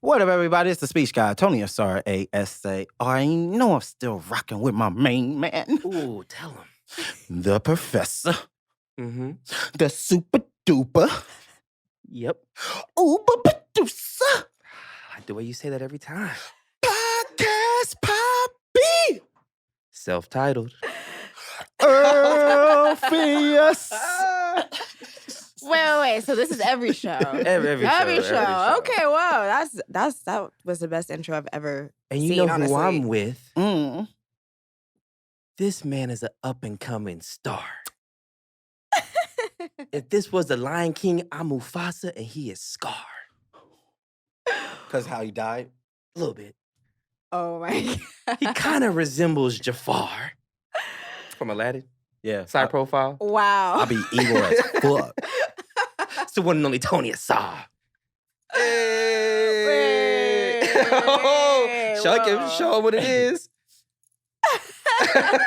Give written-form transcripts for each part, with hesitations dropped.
What up, everybody? It's the speech guy, Tony Asar, EAAAAAAARLPHEUS. You know I'm still rocking with my main man. Ooh, tell him. The professor. Mm-hmm. The super duper. Yep. Uber producer. I like the way you say that every time. Podcast Poppy. Self-titled. EAAAAAAARLPHEUS. Wait. So this is every show. Every show. Okay, wow. That was the best intro I've ever And you seen, know honestly. who I'm with? Mm. This man is an up-and-coming star. If this was the Lion King, I'm Mufasa, and he is Scar. Because how he died? A little bit. Oh my God. He kind of resembles Jafar from Aladdin. Yeah. Side profile. Wow. I'll be evil as fuck. It's the one and only Tony Asar. Hey. Show him what it is. I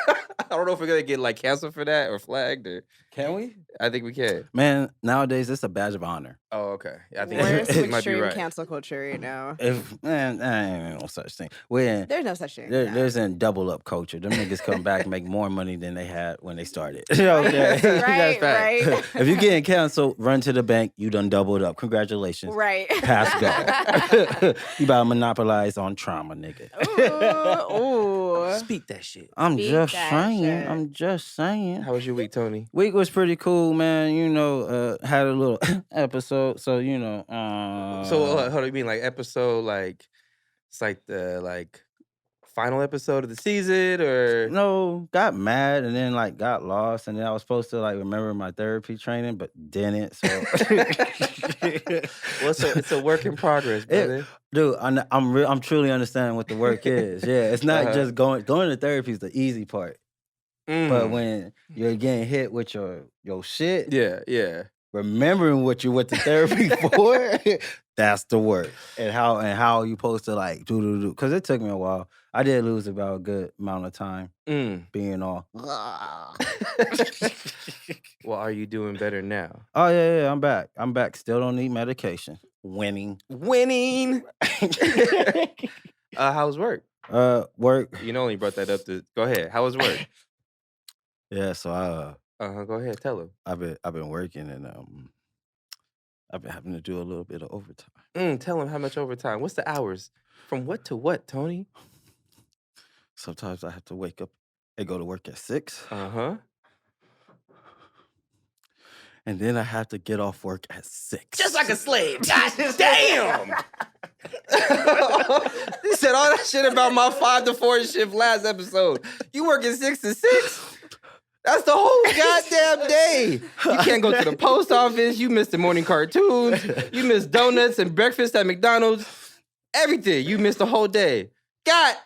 don't know if we're gonna get like canceled for that or flagged or. Can we? I think we can. Man, nowadays it's a badge of honor. Oh, okay. I think We're in it some might be extreme right. cancel culture right now. Man, ain't no such thing. We're in, There's no such thing. there's in double up culture. Them niggas come back and make more money than they had when they started. Okay. Right, right. If you getting canceled, run to the bank. You done doubled up. Congratulations. Right. Pass go. You about to monopolize on trauma, nigga. Ooh. Speak that shit. I'm Speak just that saying. shit. I'm just saying. How was your week, Tony? Week was pretty cool, man. You know, had a little episode. So, you know. So, how do you mean, like episode, like it's like the final episode of the season, or No, got mad and then like got lost, and then I was supposed to like remember my therapy training, but didn't. So, well, it's a work in progress, brother. Dude, I'm truly understanding what the work is. Yeah, it's not just going to therapy is the easy part, but when you're getting hit with your shit, yeah. remembering what you went to therapy for, that's the work, and how you supposed to like do. Because it took me a while. I did lose about a good amount of time being all. Well, are you doing better now? Oh yeah, I'm back. Still don't need medication. Winning. How's work? Work. You know, when you brought that up, go ahead. How was work? Yeah, so Go ahead, tell him. I've been working and I've been having to do a little bit of overtime. Tell him how much overtime. What's the hours? From what to what, Tony? Sometimes I have to wake up and go to work at 6. And then I have to get off work at 6. Just like a slave. God damn! You said all that shit about my 5 to 4 shift last episode. You working 6 to 6? That's the whole goddamn day. You can't go to the post office. You missed the morning cartoons. You missed donuts and breakfast at McDonald's. Everything. You missed the whole day. God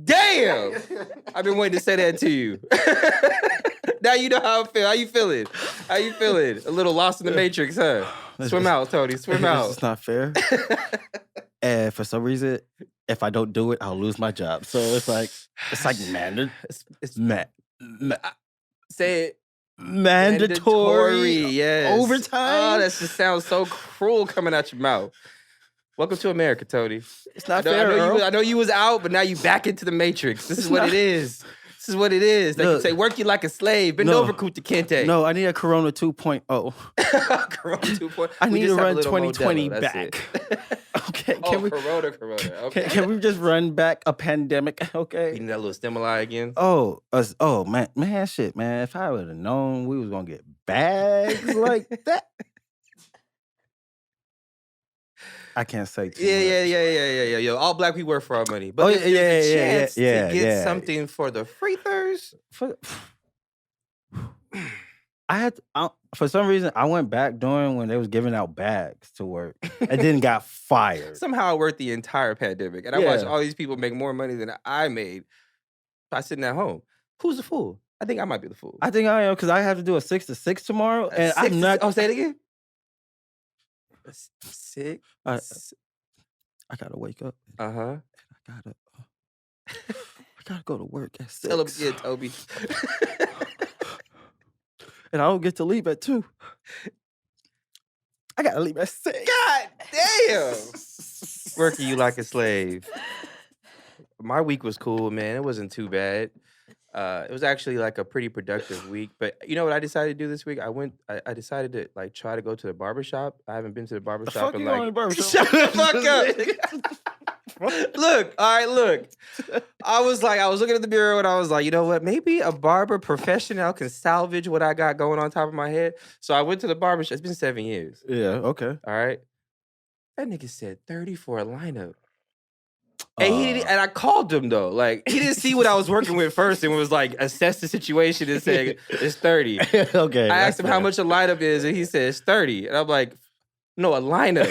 damn! I've been waiting to say that to you. Now you know how I feel. How you feeling? A little lost in the matrix, huh? Swim out, Tony. Swim out. This is not fair. And for some reason, if I don't do it, I'll lose my job. So it's like mandatory. Say it. Mandatory. Yes. Overtime. Oh, that just sounds so cruel coming out your mouth. Welcome to America, Tony. It's not fair. I know you was out, but now you back into the matrix. This is what it is. This is what it is. They say, work you like a slave. Bend over, Kunta Kinte. No, I need a Corona 2.0. Corona 2.0. I need to run 2020 back. Okay, Corona. Okay. Can we just run back a pandemic? Okay. You need that little stimuli again? Man, shit, man. If I would have known we was gonna get bags like that. I can't say too much. Yeah. Yo, all black people work for our money. But to get something for the freethers. For some reason, I went back during when they was giving out bags to work and then got fired. Somehow I worked the entire pandemic. And I watched all these people make more money than I made by sitting at home. Who's the fool? I think I might be the fool. I think I am because I have to do a 6 to 6 tomorrow. And I'm not. Oh, say it again. 6. I gotta wake up. Uh-huh. And I gotta go to work at 6. Tell him again, Toby. And I don't get to leave at 2. I gotta leave at 6. God damn. Working you like a slave. My week was cool, man. It wasn't too bad. It was actually like a pretty productive week. But you know what I decided to do this week? I decided to like try to go to the barbershop. I haven't been to the barbershop in like barbershop? Shut the fuck up. Look, all right, look. I was looking at the mirror and I was like, you know what? Maybe a barber professional can salvage what I got going on top of my head. So I went to the barbershop. It's been 7 years. Yeah, okay. All right. That nigga said 30 for a lineup. And I called him though. Like he didn't see what I was working with first and was like assess the situation and say it's 30. Okay. I asked him how much a lineup is and he said it's 30. And I'm like, no, a lineup.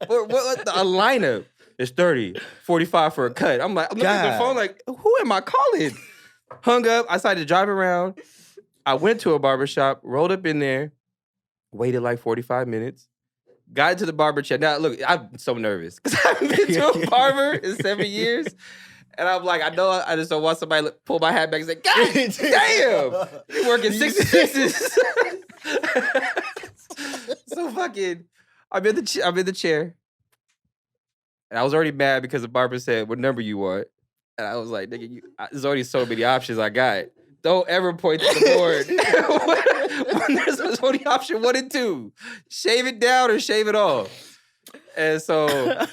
A lineup is 30, 45 for a cut. I'm like, I'm looking at the phone like, who am I calling? Hung up. I decided to drive around. I went to a barbershop, rolled up in there, waited like 45 minutes. Got into the barber chair. Now, look, I'm so nervous because I haven't been to a barber in 7 years. And I'm like, I know I just don't want somebody to pull my hat back and say, God damn, you're working 66s. So fucking, I'm in the chair. And I was already mad because the barber said, what number you want? And I was like, nigga, there's already so many options I got. Don't ever point to the board when there's only option 1 and 2. Shave it down or shave it off. And so,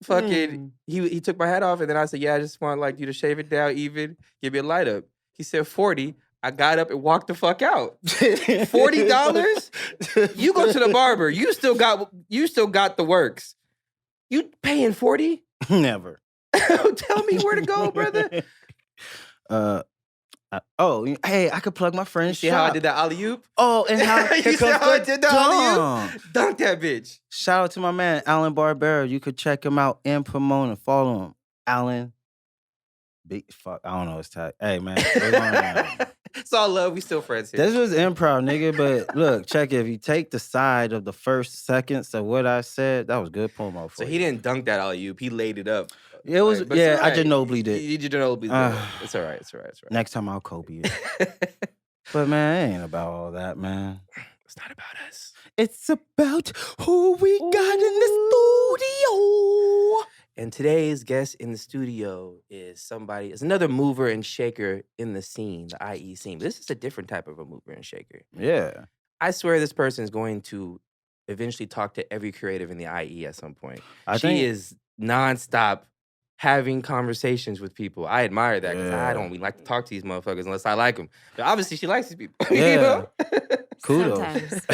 fucking, he took my hat off, and then I said, yeah, I just want like you to shave it down even, give me a light up. He said 40. I got up and walked the fuck out. $40? You go to the barber. You still got the works. You paying 40? Never. Tell me where to go, brother. Hey, I could plug my friend's See shop. how I did that alley-oop? Oh, and how you see how I did that alley-oop? Dunk that bitch. Shout out to my man, Alan Barbera. You could check him out in Pomona. Follow him. Alan. I don't know his tag. Hey, man. It's all love. We still friends here. This was improv, nigga. But look, check it. If you take the side of the first seconds of what I said, that was good promo for you. So he didn't dunk that alley-oop. He laid it up. It was, right. Yeah, I Ginobili did. You Ginobili did. It's all right. Next time I'll Kobe it. But man, it ain't about all that, man. It's not about us. It's about who we got in the studio. And today's guest in the studio is another mover and shaker in the scene, the IE scene. This is a different type of a mover and shaker. Yeah. I swear this person is going to eventually talk to every creative in the IE at some point. She think is nonstop having conversations with people. I admire that because I don't really like to talk to these motherfuckers unless I like them. But obviously, she likes these people. Yeah. You know? Kudos.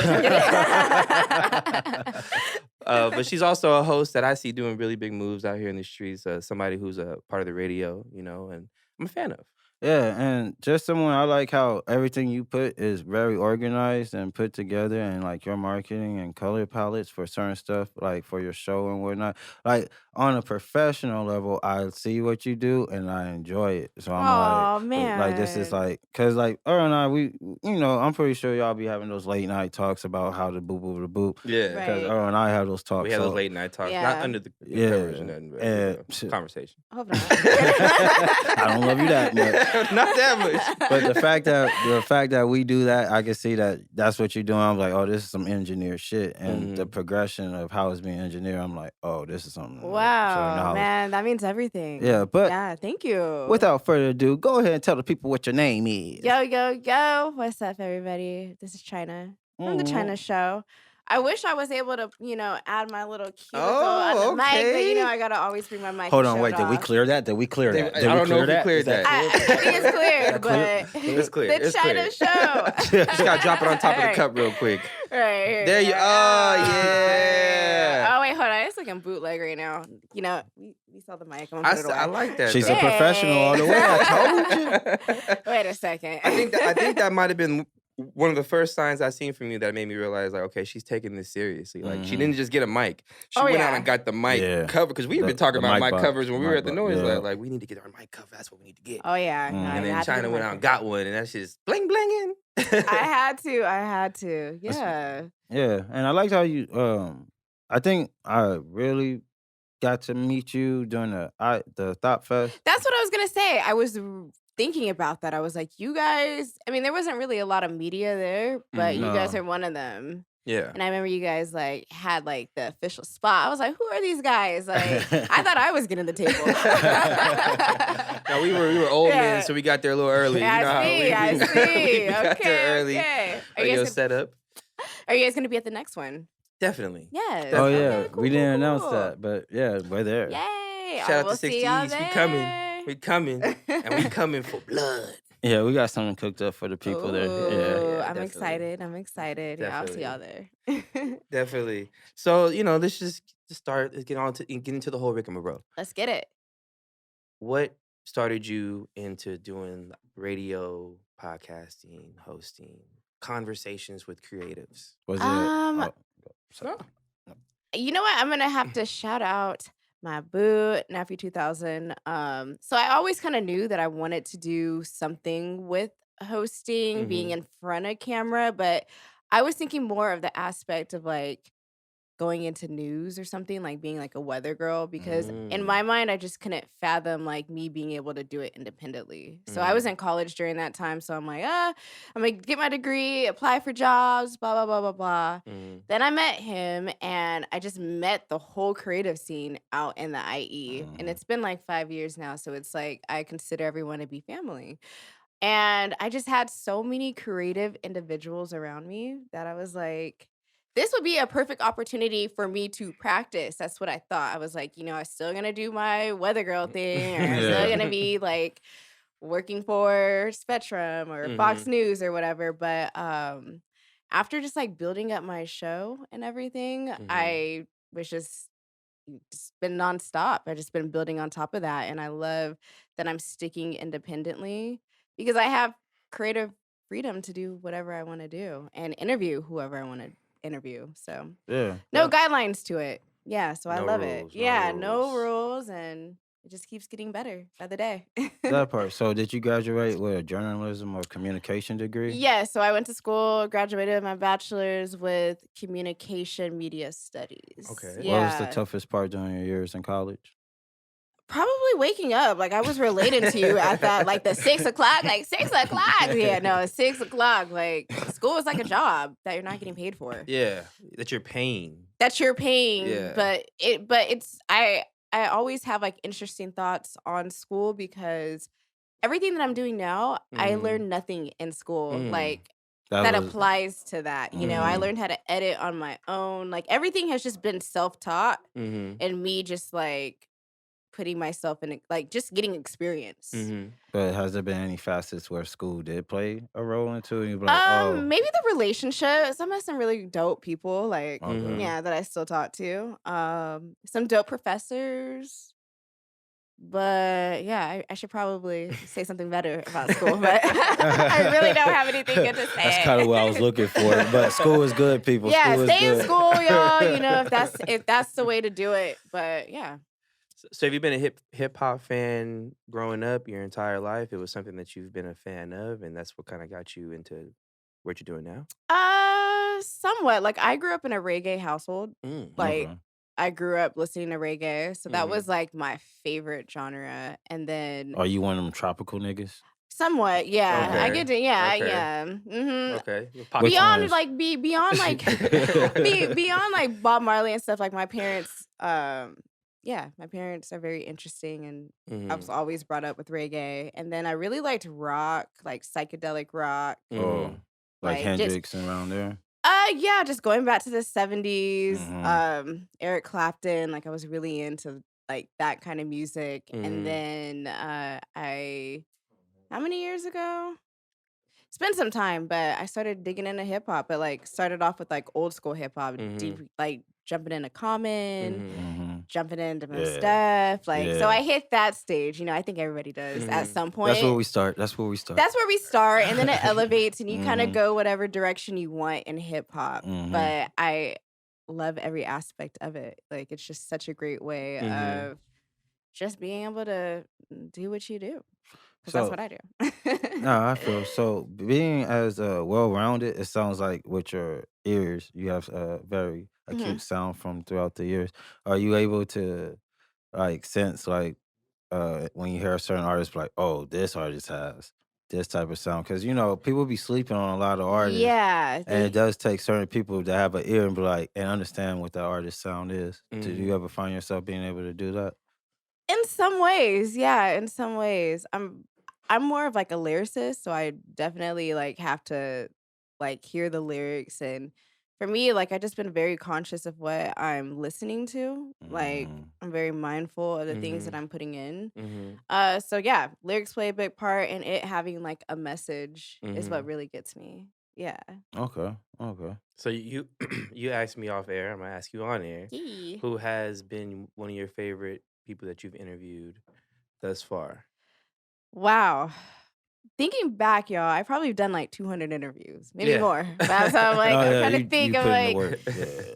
But she's also a host that I see doing really big moves out here in the streets. Somebody who's a part of the radio, and I'm a fan of. Yeah, and just someone, I like how everything you put is very organized and put together, and like your marketing and color palettes for certain stuff, like for your show and whatnot. Like on a professional level, I see what you do and I enjoy it. So I'm like this is like, cause like Earl and I, I'm pretty sure y'all be having those late night talks about how to boop. Yeah, because Earl and I have those talks. We have those late night talks, not under the covers or nothing, but conversation. Hope not. I don't love you that much. Not that much. But the fact that we do that, I can see that that's what you're doing. I'm like, oh, this is some engineered shit. And the progression of how it's being engineered, I'm like, oh, this is something. Wow, man, that means everything. Yeah, but thank you. Without further ado, go ahead and tell the people what your name is. Yo. What's up, everybody? This is China from the China Show. I wish I was able to, add my little cubicle on the mic, but I gotta always bring my mic. Hold on, wait. Did we clear that? Did we clear that? I don't know if we cleared that. I think it's cleared, but it's clear. The China Show. You just gotta drop it on top of the cup real quick. Right here. There you. Oh yeah. Oh wait, hold on. It's like a bootleg right now. We saw the mic. I like that. She's a professional all the way. I told you. Wait a second. I think that might have been one of the first signs I seen from you that made me realize, like, okay, she's taking this seriously. Like, she didn't just get a mic. She went out and got the mic cover. Because we've been talking about mic covers when we were at the noise. Like, we need to get our mic cover. That's what we need to get. Oh, yeah. And then China went out and got one. And that's just bling blinging. I had to. Yeah. Yeah. And I liked how you, I think I really got to meet you during the Thought Fest. That's what I was going to say. I was thinking about that. I was like, you guys, I mean, there wasn't really a lot of media there, but you guys are one of them. Yeah. And I remember you guys like had like the official spot. I was like, who are these guys? Like, I thought I was getting the table. No, we were old men, so we got there a little early. Yeah, you know I how see. we got there early. Okay. Are you set up? Are you guys gonna be at the next one? Definitely. Yes. Oh Definitely. yeah, Okay, cool, we didn't cool, announce cool. that, but yeah, we're there. Yay! Shout out we'll to 60 see y'all East. there. We coming. We coming. And we coming for blood. Yeah, we got something cooked up for the people there. Ooh, Yeah. I'm definitely. excited. I'm excited. Yeah, I'll see y'all there. Definitely. So, let's just start, let's get into the whole rigmarole. Let's get it. What started you into doing radio, podcasting, hosting, conversations with creatives? Was it? No. You know what? I'm gonna have to shout out my boo, Nephew 2000. So I always kind of knew that I wanted to do something with hosting, being in front of camera, but I was thinking more of the aspect of like going into news or something, like being like a weather girl, because in my mind, I just couldn't fathom like me being able to do it independently. So I was in college during that time. So I'm like, I'm gonna get my degree, apply for jobs, blah, blah, blah, blah, blah. Then I met him and I just met the whole creative scene out in the IE. And it's been like 5 years now. So it's like I consider everyone to be family. And I just had so many creative individuals around me that I was like, this would be a perfect opportunity for me to practice. That's what I thought. I was like, I'm still going to do my weather girl thing, or I'm still going to be like working for Spectrum or Fox News or whatever. But after just like building up my show and everything, I was just been nonstop. I just been building on top of that. And I love that I'm sticking independently because I have creative freedom to do whatever I want to do and interview whoever I want to interview. So Yeah. no guidelines to it. Yeah. So I No love rules, it. no Yeah. No rules. rules. And it just keeps getting better by the day. That part. So did you graduate with a journalism or communication degree? Yeah. So I went to school, graduated with my bachelor's with communication media studies. Okay. Yeah. What was the toughest part during your years in college? Probably waking up. Like I was relating to you at that, like the 6 o'clock, like 6 o'clock. Yeah, no, it's 6 o'clock. Like school is like a job that you're not getting paid for. Yeah, that you're paying. That you're paying, Yeah. but it's I always have like interesting thoughts on school because everything that I'm doing now, I learned nothing in school. Like that applies to that. I learned how to edit on my own. Like everything has just been self-taught and me just like putting myself in, like, just getting experience. But has there been any facets where school did play a role into it? You'd be like, Maybe the relationships. I met some really dope people, like, Okay. yeah, that I still talk to. Some dope professors. But yeah, I should probably say something better about school, but I really don't have anything good to say. That's kind of what I was looking for. But school is good, people. Yeah, School stay is in good. school, y'all. If that's the way to do it. But yeah. So have you been a hip hop fan growing up your entire life? It was something that you've been a fan of, and that's what kind of got you into what you're doing now? Somewhat. Like I grew up in a reggae household. Like Okay. I grew up listening to reggae, so that was like my favorite genre. And then Are you one of them tropical niggas? somewhat, yeah, I Okay. get to, yeah, Okay. yeah. Okay. Which Beyond ones? like beyond like beyond like Bob Marley and stuff. Like my parents, yeah, my parents are very interesting, and I was always brought up with reggae. And then I really liked rock, like psychedelic rock. Oh, like Like, Hendrix and around there? Yeah, just going back to the 70s, Eric Clapton, like I was really into like that kind of music. And then how many years ago? It's been some time, but I started digging into hip hop, but like started off with like old school hip hop, deep, like jumping into Common, jumping into most stuff. Like, so I hit that stage, I think everybody does at some point. That's where we start. That's where we start. That's where we start, and then it elevates, and you kind of go whatever direction you want in hip hop. But I love every aspect of it. Like, it's just such a great way of just being able to do what you do. Because that's So, what I do. no, I feel so. Being as well-rounded, it sounds like with your ears, you have a very acute sound from throughout the years. Are you able to like sense like when you hear a certain artist, like, oh, this artist has this type of sound? Because, people be sleeping on a lot of artists. Yeah. And it does take certain people to have an ear and be like, and understand what the artist sound is. Did you ever find yourself being able to do that? In some ways, yeah, in some ways. I'm more of like a lyricist, so I definitely like have to like hear the lyrics, and for me, like I just been very conscious of what I'm listening to. Like Mm, I'm very mindful of the things that Mhm. I'm putting in. Mhm. So yeah, lyrics play a big part, and it having like a message is what Mhm. really gets me. Yeah. okay. Okay. So you you asked me off air. I'm gonna ask you on air. Yee. Who has been one of your favorite people that you've interviewed thus far? Wow. Thinking back, y'all, I've probably done like 200 interviews, maybe Yeah. more. But so I'm like, Oh, I'm yeah, trying to you think of put in the like work. Yeah.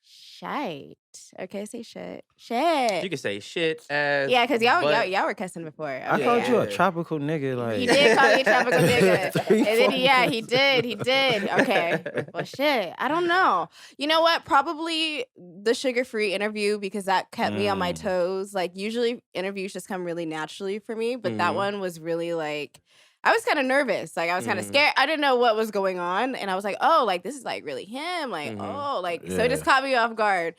shite. Okay, say shit. You Shit. can say shit, ass, Yeah, because y'all butt. y'all were cussing before. I Okay, called you yeah. a tropical nigga, He like did call me a tropical nigga. 3, And then 4 yeah, he months. did. He did. Okay. Well shit. I don't know. You know what? Probably the sugar-free interview because that kept me on my Mm, toes. Like usually interviews just come really naturally for me, but that Mhm. one was really like I was kind of nervous. Like I was kind of Mhm. scared. I didn't know what was going on. And I was like, oh, like this is like really him. Like, Mhm. oh, like so it just yeah. caught me off guard.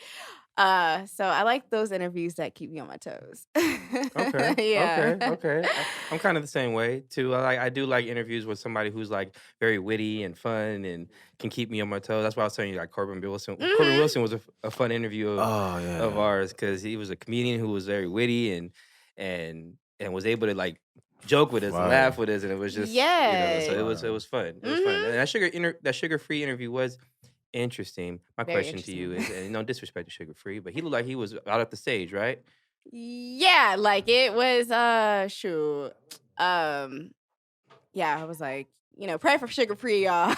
So I like those interviews that keep me on my toes. Okay. Yeah. Okay. I'm kind of the same way too. I do like interviews with somebody who's like very witty and fun and can keep me on my toes. That's why I was telling you like Corbin Wilson. Corbin Mhm. Wilson was a fun interview Oh, of yeah. ours because he was a comedian who was very witty and was able to like joke with us and laugh Right. with us, and it was just so Yes. it was Right. fun. It was fun. Mhm. And that sugar free interview was interesting. My Very question to you interesting. is, and no disrespect to sugar free, but he looked like he was out at the stage, right? Yeah, like it was shoot. Um yeah, I was like, pray for sugar free, y'all.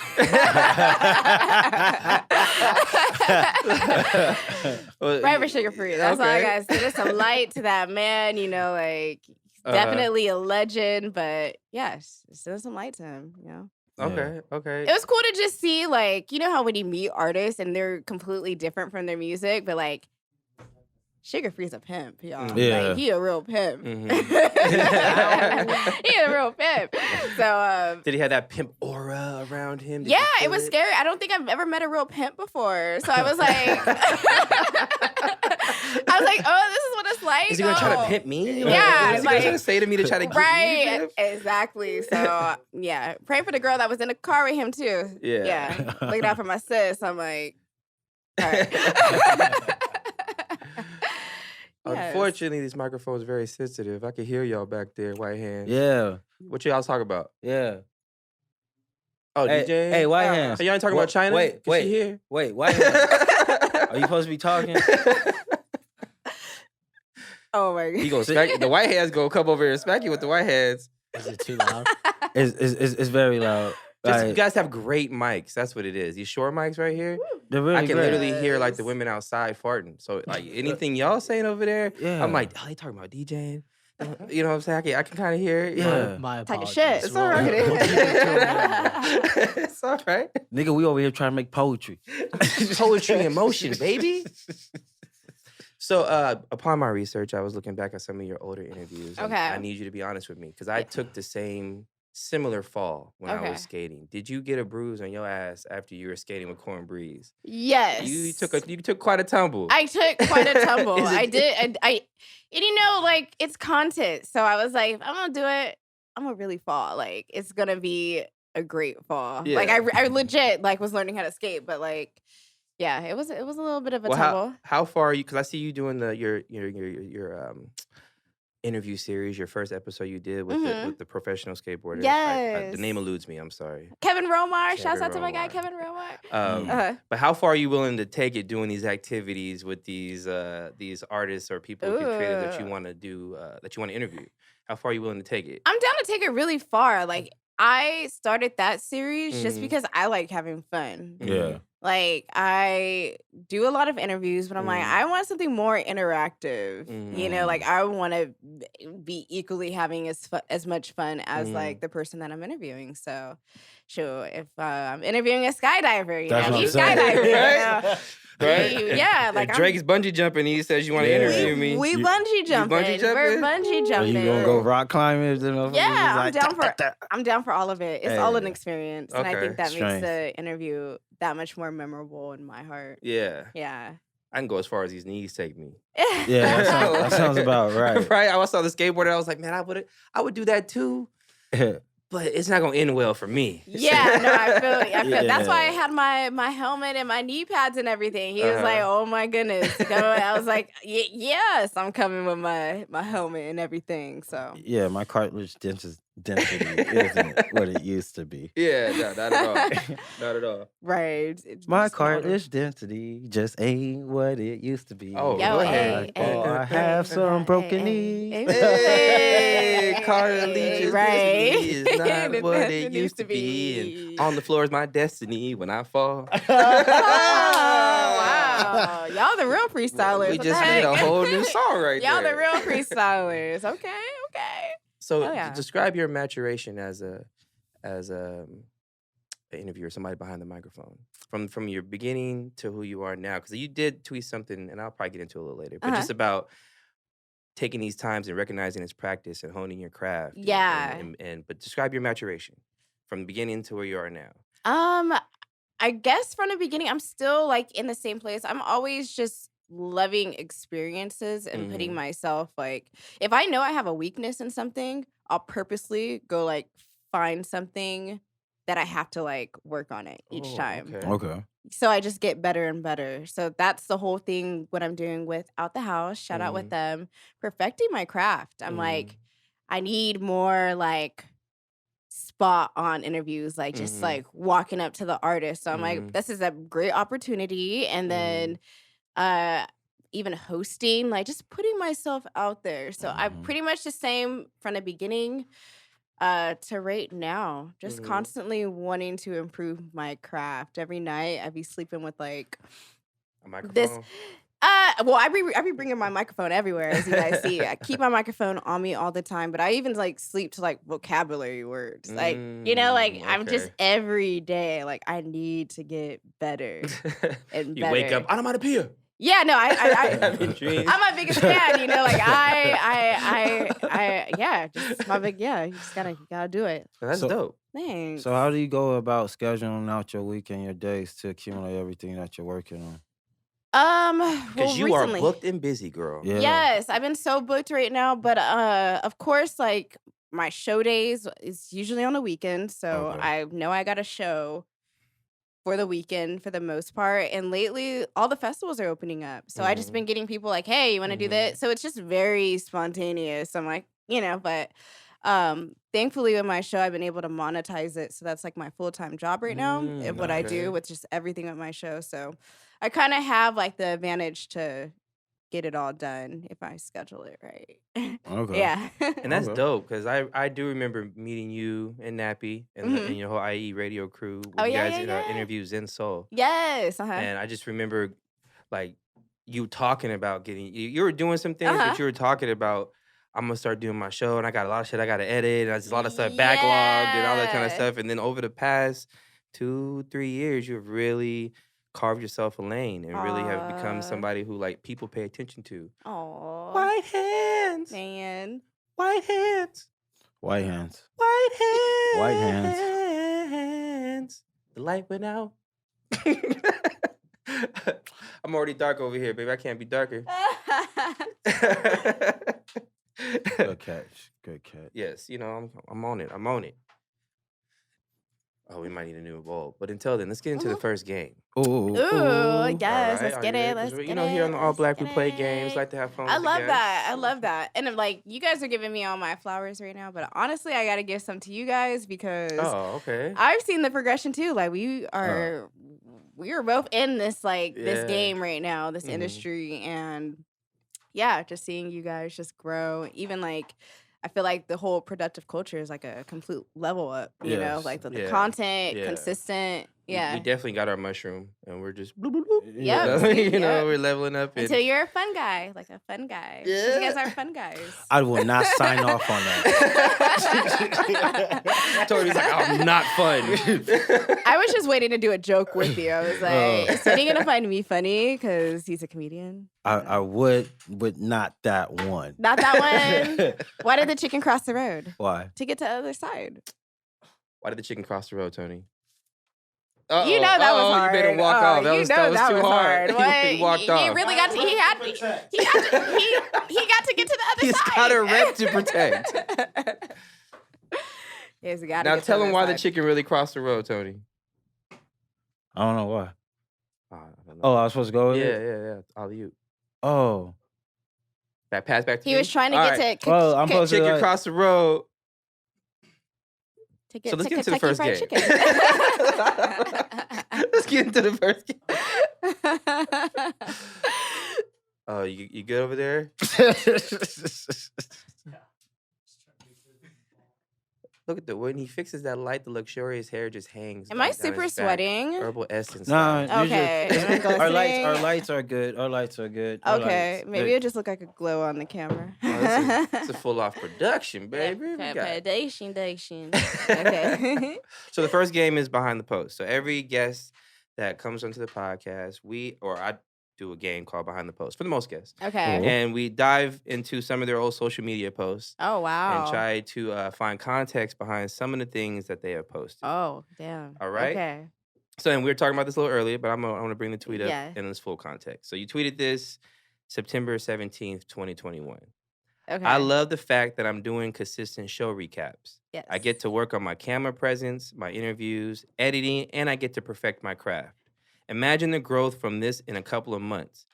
Well, Pray for sugar free. That's all I okay. gotta say. There's some light to that man, like he's Uh-huh. definitely a legend, but yes, still some light to him. Yeah. Okay. It Okay. was cool to just see, like, how when you meet artists and they're completely different from their music, but like Sugar Free's a pimp, y'all. Mhm. Like Yeah. he a real pimp. Mhm. He a real pimp. So Did he have that pimp aura around him? Did yeah, you it feel was scary. I don't think I've ever met a real pimp before. So I was like oh, this is what it's like. Is he gonna try to Oh. pimp me? Yeah, Is he gonna try to like- say to me to try to get me to Right, pimp? exactly. So yeah, pray for the girl that was in the car with him too. Yeah. Looking out for my sis. I'm like, all right. Yes. Unfortunately, this microphone is very sensitive. I can hear y'all back there, white hands. Yeah. What y'all talking about? Yeah. Oh, Hey, DJ. hey, white hands. So y'all ain't talking about China? Wait, 'Cause she here. wait, white hands. Are you supposed to be talking? Oh my god. He gonna smack the white hands. Gonna come over here and smack you with the white hands. Is it too loud? It's very loud. Just, you Like, guys have great mics. That's what it is. These short mics right here. they're really I can great. literally hear like the Yes. women outside farting. So like anything y'all saying over there, Yeah. I'm like, oh, they talking about DJing. You know what I'm saying? I can kind of hear it. you know? Yeah. My Talking apologies. shit. It's all We'll- right. we'll keep it to a minimum. It's all right. Nigga, we over here trying to make poetry. Poetry in motion, baby. So, upon my research, I was looking back at some of your older interviews. and Okay. I need you to be honest with me because I took the similar fall when I Okay. was skating. Did you get a bruise on your ass after you were skating with Corn Breeze? Yes. You took quite a tumble. I took quite a tumble. Is it- I did. And like it's content. So I was like, if I'm gonna do it, I'm gonna really fall. Like it's gonna be a great fall. Like Yeah. I legit like was learning how to skate, but like, yeah, it was a little bit of a Well, tumble. how far are you? Because I see you doing your interview series. Your first episode you did with the professional skateboarder. Yes. The name eludes me. I'm sorry. Kevin Romar, shouts Kevin out to my guy Romar. Kevin Romar. Mm. But how far are you willing to take it doing these activities with these artists or people who creative that you Ooh. want to do that you want to interview? How far are you willing to take it? I'm down to take it really far. Like I started that series just Mhm. because I like having fun. Yeah. Like I do a lot of interviews, but I'm like, Mm. I want something more interactive. Like I want to be equally having as much fun as like the person that I'm interviewing. So, sure, if I'm interviewing a skydiver, That's what he's I'm saying. skydiving. Right? Right? Yeah, like Drake's bungee jumping. He says, "You want to interview me?" we You- bungee jumping. bungee jumping? We're bungee Are jumping. you gonna go rock climbing? Yeah, I'm down for all of it. It's all an Hey. experience, and I Okay. think that Strength. makes the interview that much more memorable in my heart. Yeah. Yeah. I can go as far as these knees take me. Yeah, that sounds about right. Right. I saw the skateboarder. I was like, man, I would do that too, but it's not gonna end well for me. Yeah, no, I feel that's why I Yeah. had my helmet and my knee pads and everything. He was like, Uh-huh. "Oh my goodness." I was like, yes, I'm coming with my helmet and everything. So Yeah, my cartilage density isn't what it used to be. Yeah, no, not at all. Not at all. right. My Just an older- cartilage density just ain't what it used to be. Oh, Yo, go hey, ahead. hey, Oh, I hey, have some hey, broken hey, knees. Hey, cartilage right. is not what it used to be. And on the floor is my destiny when I fall. Oh, wow. Y'all the real freestylers. We What just the made a heck? whole new song right Y'all there. the real freestylers. Okay. So Oh, yeah. describe your maturation as an interviewer, somebody behind the microphone, from your beginning to who you are now. Because you did tweet something, and I'll probably get into it a little later, but just about taking these times and recognizing its practice and honing your craft. Yeah. But describe your maturation from the beginning to where you are now. I guess from the beginning, I'm still like in the same place. I'm always just loving experiences and putting myself like, if I know I have a weakness in something, I'll purposely go like find something that I have to like work on it each time. Okay. Okay. So I just get better and better. So that's the whole thing, what I'm doing with Out the House. Shout out with them, perfecting my craft. I'm like, I need more like spot on interviews, like just like walking up to the artist. So I'm like, this is a great opportunity. And then even hosting, like just putting myself out there. So I'm pretty much the same from the beginning to right now, just constantly wanting to improve my craft. Every night I'd be sleeping with like A microphone. this. Well, I be bringing my microphone everywhere, as you guys see. I keep my microphone on me all the time, but I even like sleep to like vocabulary words, like like I'm just Okay. every day like I need to get better and You wake better. up, onomatopoeia. Yeah, no, Having dreams. I'm my biggest fan, like yeah, just my big, you just gotta do it. That's So- dope. Thanks. So how do you go about scheduling out your week and your days to accumulate everything that you're working on? Because well, you recently, are booked and busy, girl. Yeah. Yes, I've been so booked right now, but of course, like my show days is usually on the weekend, so Okay. I know I got a show for the weekend for the most part. And lately, all the festivals are opening up, so I just been getting people like, "Hey, you want to do that?" So it's just very spontaneous. I'm like, but thankfully with my show, I've been able to monetize it, so that's like my full-time job right now. And what I Okay. do with just everything with my show, so I kind of have like the advantage to get it all done if I schedule it right. Okay. Yeah. And that's Okay. dope because I do remember meeting you and Nappy and your whole IE radio crew when Oh, you yeah, guys yeah, yeah. interviewed Zen Soul. Yes. Uh-huh. And I just remember like you talking about you were doing some things, but you were talking about I'm gonna start doing my show and I got a lot of shit I gotta edit and there's a lot of stuff backlogged and all that kind of Yeah. stuff. And then over the past 2-3 years, you've really carved yourself a lane and really have become Aw. somebody who like people pay attention to. Aw. White hands. Man. White hands. White hands. White hands. White hands. hands. The light went out. I'm already dark over here, baby. I can't be darker. Good catch. Good catch. Yes, I'm on it. I'm on it. Oh, we might need a new bulb. But until then, let's get into the first game. Ooh. Ooh, yes. All Let's right? get Are you it. ready? Let's 'Cause get here on the All let's Black, we get play it. games, like to have fun. I with the love guests. that. I love that. And like you guys are giving me all my flowers right now, but honestly, I gotta give some to you guys because Oh, okay. I've seen the progression too. Like we are both in this this Yeah. game right now, this Mhm. industry, and yeah, just seeing you guys just grow. Even like I feel like the whole productive culture is like a complete level up. You know, Yes. like the Yeah. content, Yeah. consistent. Yeah. We definitely got our mushroom, and we're just bloop, bloop, bloop. Yep, You know, yep. we're leveling up. And Until you're a fun guy, like a fun guy. 'Cause you guys Yeah. are fun guys. I will not sign off on that. Tony's like, I'm not fun. I was just waiting to do a joke with you. I was like, is Tony gonna find me funny because he's a comedian? I would, but not that one. Not that one. Why did the chicken cross the road? Why? To get to the other side. Why did the chicken cross the road, Tony? You know that was hard. You made him walk off. That was too hard. What? He walked off. He really got to. He got to get to the other He's side. got a rep to protect. Yes, he got. Now tell him why the chicken. chicken really crossed the road, Tony. I don't know why. I don't know. Oh, I was supposed to go with yeah, it? yeah. All of you. Oh. That pass back to He me? was trying to All get right. to. Well, I'm supposed to Chicken like, cross the road. To get So let's to get into the Kentucky first Fried game. Chicken. Let's get into the first game. Oh, you good over there? Look at when he fixes that light, the luxurious hair just hangs. Am I like down super his back. sweating? Herbal essence. Nah, you Okay. just- Am I our lights glistening? are good. Our lights are good. Our Okay, lights. maybe it just look like a glow on the camera. Oh, it's a full off production, baby. We got- Predation. Okay. So the first game is behind the post. So every guest that comes onto the podcast, I do a game called Behind the Post for the most guests. Okay. Cool. And we dive into some of their old social media posts Oh wow. and try to find context behind some of the things that they have posted. Oh damn. All right. Okay. So, and we were talking about this a little earlier, but I'm gonna bring the tweet up Yeah. in its full context. So you tweeted this September 17th, 2021. Okay. I love the fact that I'm doing consistent show recaps. Yes. I get to work on my camera presence, my interviews, editing, and I get to perfect my craft. Imagine the growth from this in a couple of months.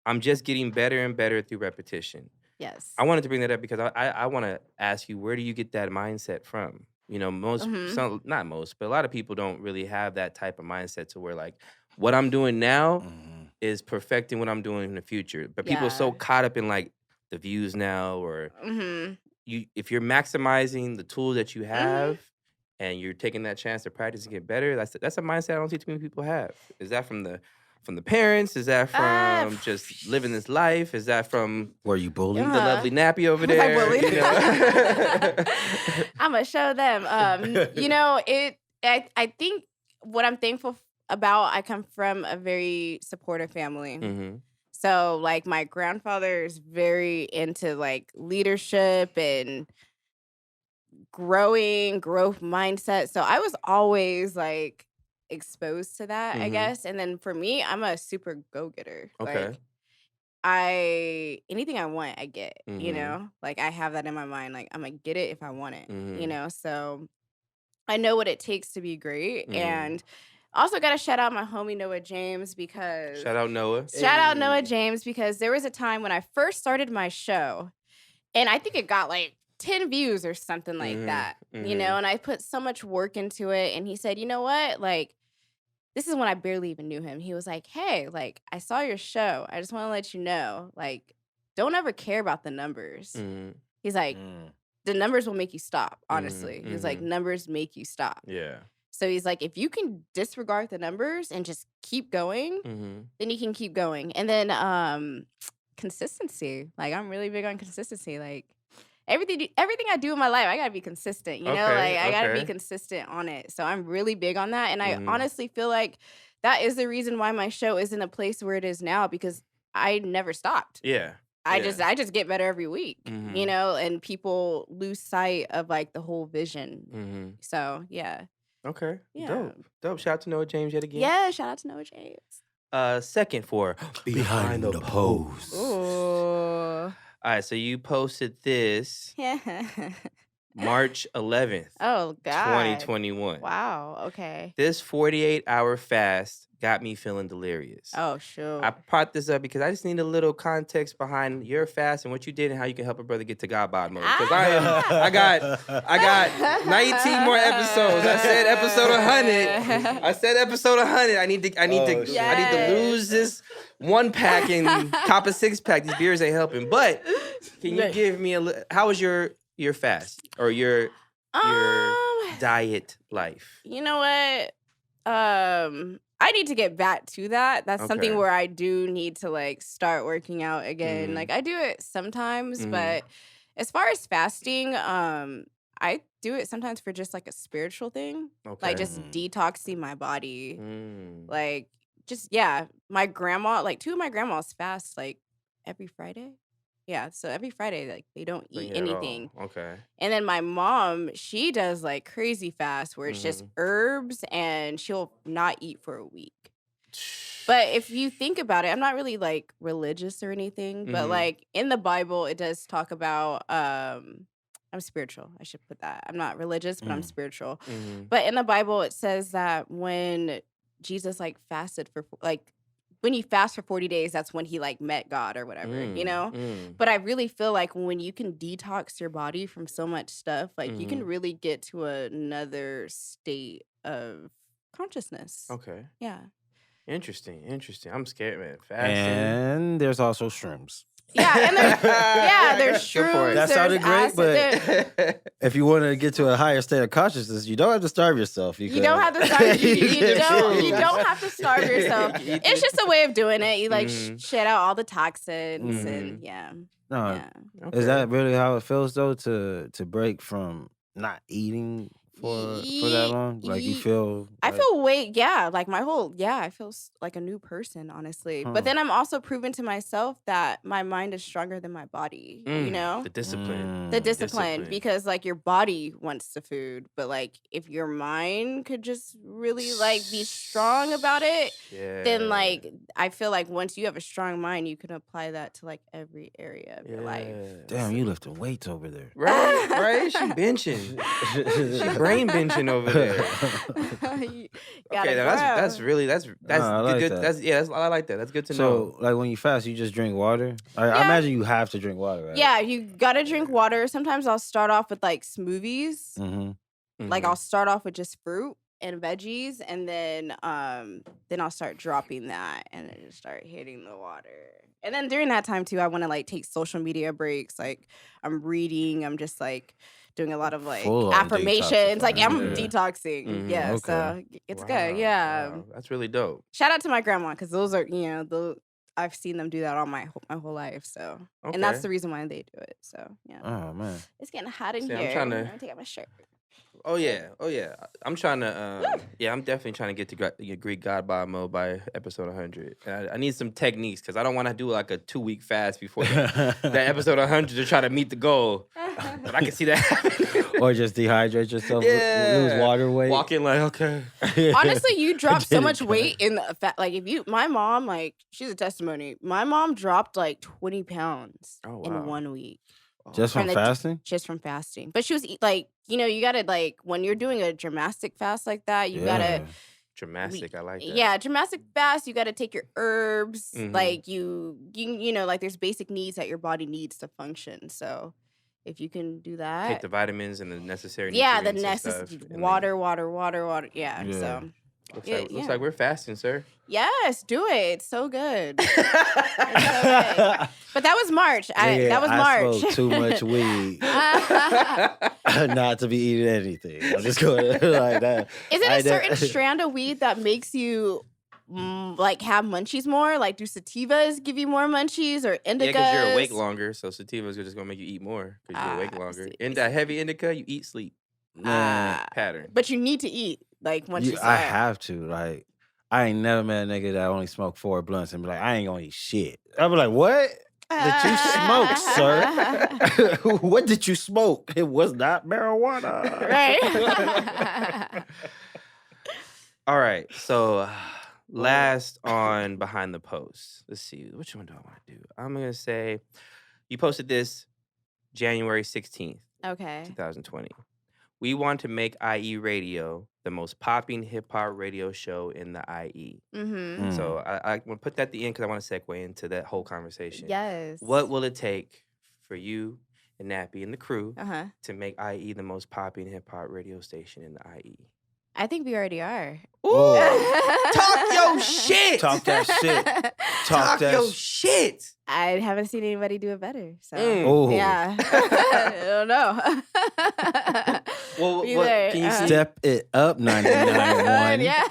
I'm just getting better and better through repetition. Yes. I wanted to bring that up because I want to ask you, where do you get that mindset from? You know, not most, but a lot of people don't really have that type of mindset to where like what I'm doing now is perfecting what I'm doing in the future. But people are so Yeah. caught up in like the views now, or if you're maximizing the tools that you have and you're taking that chance to practice and get better, that's a mindset I don't see too many people have. Is that from the parents? Is that from just living this life? Is that from Were you bullied? the lovely nappy over Was I there? bullied? You know? I'm gonna show them. You know, I think what I'm thankful about, I come from a very supportive family. Mm-hmm. So like my grandfather is very into like leadership and growth mindset. So I was always like exposed to that, I Mhm. guess. And then for me, I'm a super go-getter. Okay. Like anything I want, I get, you Mhm. know? Like I have that in my mind. Like I'm gonna get it if I want it, Mhm. you know? So I know what it takes to be great. Mhm. And also gotta shout out my homie Noah James because Shout out Noah. Shout out Hey. Noah James because there was a time when I first started my show and I think it got like 10 views or something like Mhm, that, you mhm. know, and I put so much work into it. And he said, you know what? Like, this is when I barely even knew him. He was like, hey, like, I saw your show. I just want to let you know, like, don't ever care about the numbers. Mhm. He's like, the numbers will make you stop, honestly. He's like, mhm. numbers make you stop. Yeah. So he's like, if you can disregard the numbers and just keep going, Mm-hmm. then you can keep going. And then consistency. Like I'm really big on consistency. Like everything I do in my life, I gotta be consistent. You know, Okay, like I gotta be okay. consistent on it. So I'm really big on that. And I Mhm. honestly feel like that is the reason why my show is in the place where it is now because I never stopped. Yeah. I Yeah. just get better every week. You Mhm. know, and people lose sight of like the whole vision. Mm-hmm. So yeah. Okay. Yeah. Dope. Shout out to Noah James yet again. Yeah, shout out to Noah James. Second for Behind the Post. Ooh. All right, so you posted this Yeah. March 11th, Oh God. 2021. Wow. Okay. This 48-hour fast got me feeling delirious. Oh sure. I brought this up because I just need a little context behind your fast and what you did and how you can help a brother get to God bod mode. Because I got 19 more episodes. I said episode 100. I said episode 100. I need to Yes. lose this 1-pack and cop a 6-pack. These beers ain't helping. But can you give me how was your fast or your Um, diet life? You know what? I need to get back to that. That's Okay. something where I do need to like start working out again. Mhm. Like I do it sometimes, Mhm. but as far as fasting, I do it sometimes for just like a spiritual thing. Okay. Like just Mm. detoxing my body. Mm. Like just yeah, my grandma, like 2 of my grandmas fast like every Friday. Yeah, so every Friday like they don't Bring eat it at all. anything. Okay. And then my mom, she does like crazy fast where it's just Mhm. herbs and she'll not eat for a week. But if you think about it, I'm not really like religious or anything, but Mhm. like in the Bible, it does talk about I'm spiritual. I should put that. I'm not religious, but I'm Mm. spiritual. Mhm. But in the Bible, it says that when Jesus like fasted for like when he fasts for 40 days, that's when he like met God or whatever, you know? Mm. But I really feel like when you can detox your body from so much stuff, like you can Mhm. really get to another state of consciousness. Okay. Yeah. Interesting. I'm scared, man. Fasting. And there's also shrooms. Yeah, and there's Go for it. shrooms. That there's sounded great, acid, but there- if you want to get to a higher state of consciousness, you don't have to starve yourself. you don't have to starve. True. You don't have to starve yourself. It's just a way of doing it. You like Mhm. shed out all the toxins, Mhm. and yeah. No, Yeah. Okay. is that really how it feels though to break from not eating for that long? Like you feel I like, feel like my whole I feel like a new person, honestly. Huh. But then I'm also proving to myself that my mind is stronger than my body, you know? The discipline. The Mm. discipline, because like your body wants the food, but like if your mind could just really like be strong about it, Yeah. then like I feel like once you have a strong mind, you can apply that to like every area of your life. Damn, you lifting weights over there. Right? She benching. She brain benching over there. You Okay, gotta that's grow. really that's I like good. that. That's I like that. That's good to know. So, like when you fast, you just drink water. I Yeah. imagine you have to drink water, right? Yeah, you gotta drink water. Sometimes I'll start off with like smoothies. Mm-hmm. Like I'll start off with just fruit and veggies, and then I'll start dropping that, and then just start hitting the water. And then during that time too, I want to like take social media breaks. Like I'm reading. I'm just like doing a lot of like Full on affirmations. Like I'm detoxifying. detoxing. Mhm. Yeah, Okay. so it's good. Yeah. Wow. That's really dope. Shout out to my grandma because those are I've seen them do that all my whole life. So and that's Okay. the reason why they do it. So yeah, Oh man. it's getting hot in See, I'm here. trying to- I'm gonna take out my shirt. Oh yeah. I'm trying to. I'm definitely trying to get to Greek God by mode by episode 100. And I need some techniques because I don't want to do like a 2-week fast before that episode 100 to try to meet the goal. But I can see that happening. Or just dehydrate yourself, lose water weight. Walking like okay. Honestly, you drop so didn't much cut. weight in the fat. Like my mom, like she's a testimony. My mom dropped like 20 pounds Oh, wow. in 1 week Just from Tryna- fasting? just from fasting. But she was like, you gotta like when you're doing a dramatic fast like that, you gotta. Dramatic. I like that. Yeah, dramatic fast. You got to take your herbs. Mhm. Like you know, like there's basic needs that your body needs to function. So if you can do that, Take the vitamins and the necessary. yeah, the nutrients and necessary stuff, and then- water. Yeah. Yeah. So Looks like we're fasting, sir. yes, do it. It's so good. But that was March. That was I March. smoked too much weed not to be eating anything. I'm just going like that. Is it a certain strand of weed that makes you like have munchies more? Like do sativas give you more munchies or indicas? Yeah, because you're awake longer, so sativas are just gonna make you eat more because you're awake I longer. see. In that heavy indica, you eat sleep Man, pattern. But you need to eat like once you I start. have to. Like, I ain't never met a nigga that only smoked 4 blunts and be like, I ain't gonna eat shit. I'll be like, what? Did you smoke, sir? What did you smoke? It was not marijuana. Right. All right, so last on Behind the Post. Let's see, which one do I want to do? I'm gonna say you posted this January 16th, Okay. 2020. We want to make IE Radio the most popping hip hop radio show in the IE. Mm-hmm. Mm. So I want to put that at the end because I want to segue into that whole conversation. Yes. What will it take for you and Nappy and the crew Uh-huh. to make IE the most popping hip hop radio station in the IE? I think we already are. Ooh, talk your shit. Talk that shit. Talk that your shit. I haven't seen anybody do it better. So Oh. yeah. I don't know. Well, Either, can you see? Step it up, 99.1. yeah.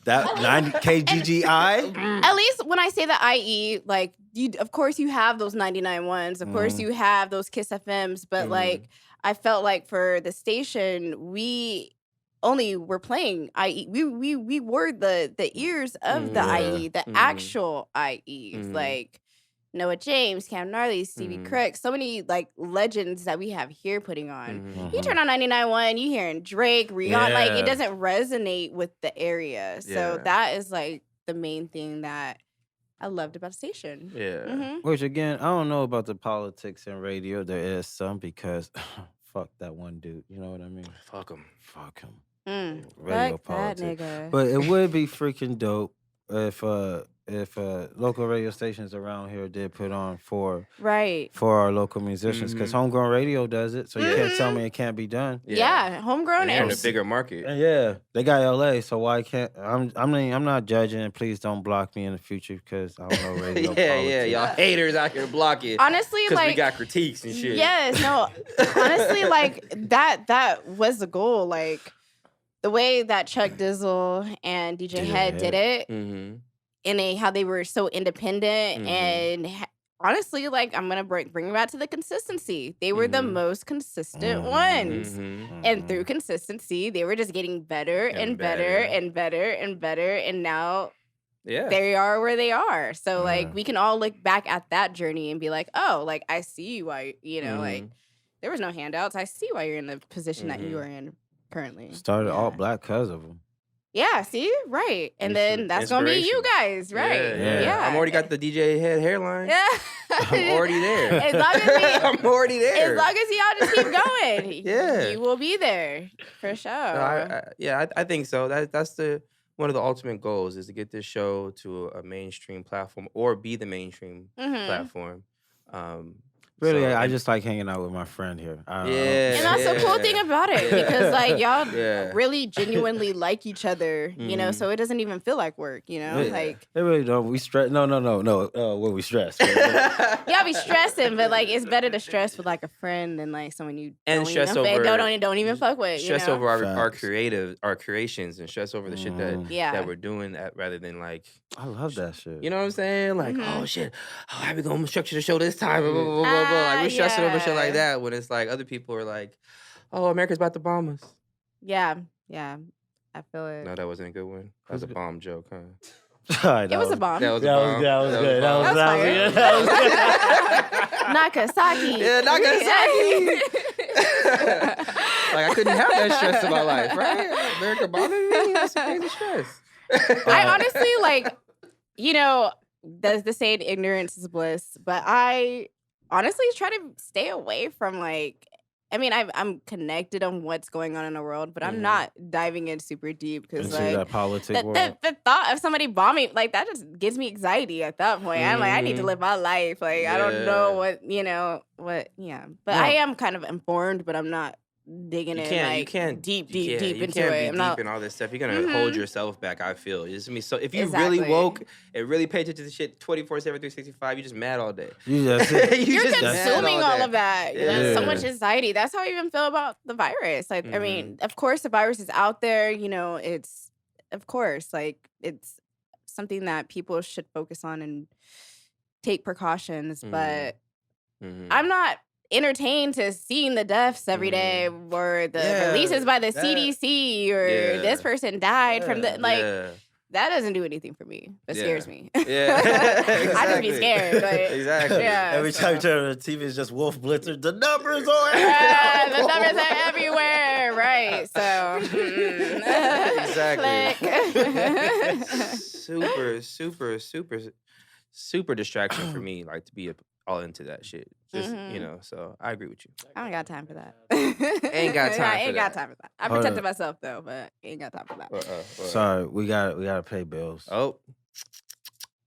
That 90 KGGI. At least when I say the IE, like of course you have those 99 ones, of course you have those Kiss FMs, but like I felt like for the station, we only were playing IE. We were the ears of the IE, the actual IEs, like Noah James, Cam Gnarly, Stevie Crick, so many like legends that we have here putting on. You turn on 99.1, you hearing Drake, Rihanna, like it doesn't resonate with the area. So that is like the main thing that I loved about the station. Yeah. Which again, I don't know about the politics in radio. There is some because fuck that one dude. You know what I mean? Fuck him. Fuck him. Radio politics. That nigga. But it would be freaking dope if local radio stations around here did put on for our local musicians, because homegrown radio does it, so you can't tell me it can't be done. Yeah, homegrown and a bigger market. And yeah, they got LA, so why can't I'm not judging, and please don't block me in the future because I don't know radio politics. Y'all haters out here blocking. Honestly, like we got critiques and shit. Yes, no. Honestly, like that was the goal. Like the way that Chuck Dizzle and DJ Head did it. And how they were so independent and honestly, like I'm gonna bring it back to the consistency. They were the most consistent ones, and through consistency, they were just getting better and better and better and better, and now they are where they are. So like we can all look back at that journey and be like, oh, like I see why like there was no handouts. I see why you're in the position that you are in currently. Started all black because of them. Yeah, see? Right. And then that's going to be you guys, right? Yeah. I'm already got the DJ Head hairline. Yeah. I'm already there. As long as I'm already there. As long as y'all just keep going. You will be there for sure. No, I think so. That's one of the ultimate goals is to get this show to a mainstream platform or be the mainstream platform. Really, I just like hanging out with my friend here. And that's the cool thing about it, because like y'all really genuinely like each other, you know, so it doesn't even feel like work, you know? Like it really don't. We stress. No. When we stress. Y'all be stressing, but like it's better to stress with like a friend than like someone you don't even fuck with. Stress over our creations and stress over the shit that we're doing rather than like I love that shit. You know what I'm saying? Like, oh shit, how we gonna structure the show this time? Blah, blah, blah, blah. Like we're stressing over shit like that when it's like other people are like, oh, America's about to bomb us. Yeah, I feel it. No, that wasn't a good one. That was a bomb joke, huh? It was a bomb. That was a bomb. That was good. That was good. Nagasaki. Yeah, Nagasaki. Like I couldn't have that stress in my life, right? America bombing me. That's a crazy stress. I honestly like, you know, the saying ignorance is bliss, but I honestly try to stay away from like, I mean, I'm connected on what's going on in the world, but I'm not diving in super deep because like that politics the thought of somebody bombing, like that just gives me anxiety at that point. I'm like, I need to live my life. Like I don't know but I am kind of informed, but I'm not digging deep into it. I'm not deep in all this stuff. You're gonna hold yourself back. I feel it's gonna be so. If you really woke and really pay attention to shit 24/7, 365, you're just mad all day. You're consuming all of that. So much anxiety. That's how I even feel about the virus. Like, I mean, of course, the virus is out there. You know, it's something that people should focus on and take precautions. But I'm not entertained to seeing the deaths every day or the releases by the CDC or this person died from the that doesn't do anything for me. It scares me. Exactly. I just be scared. But, exactly. Every time you turn on the TV, it's just Wolf Blitzer. The numbers are the numbers are everywhere. Right. So exactly. Super distraction for me, like to be all into that shit. Just you know, so I agree with you. I don't got time for that. Ain't got time for that. I protected myself though, but ain't got time for that. Sorry, we gotta pay bills. Oh,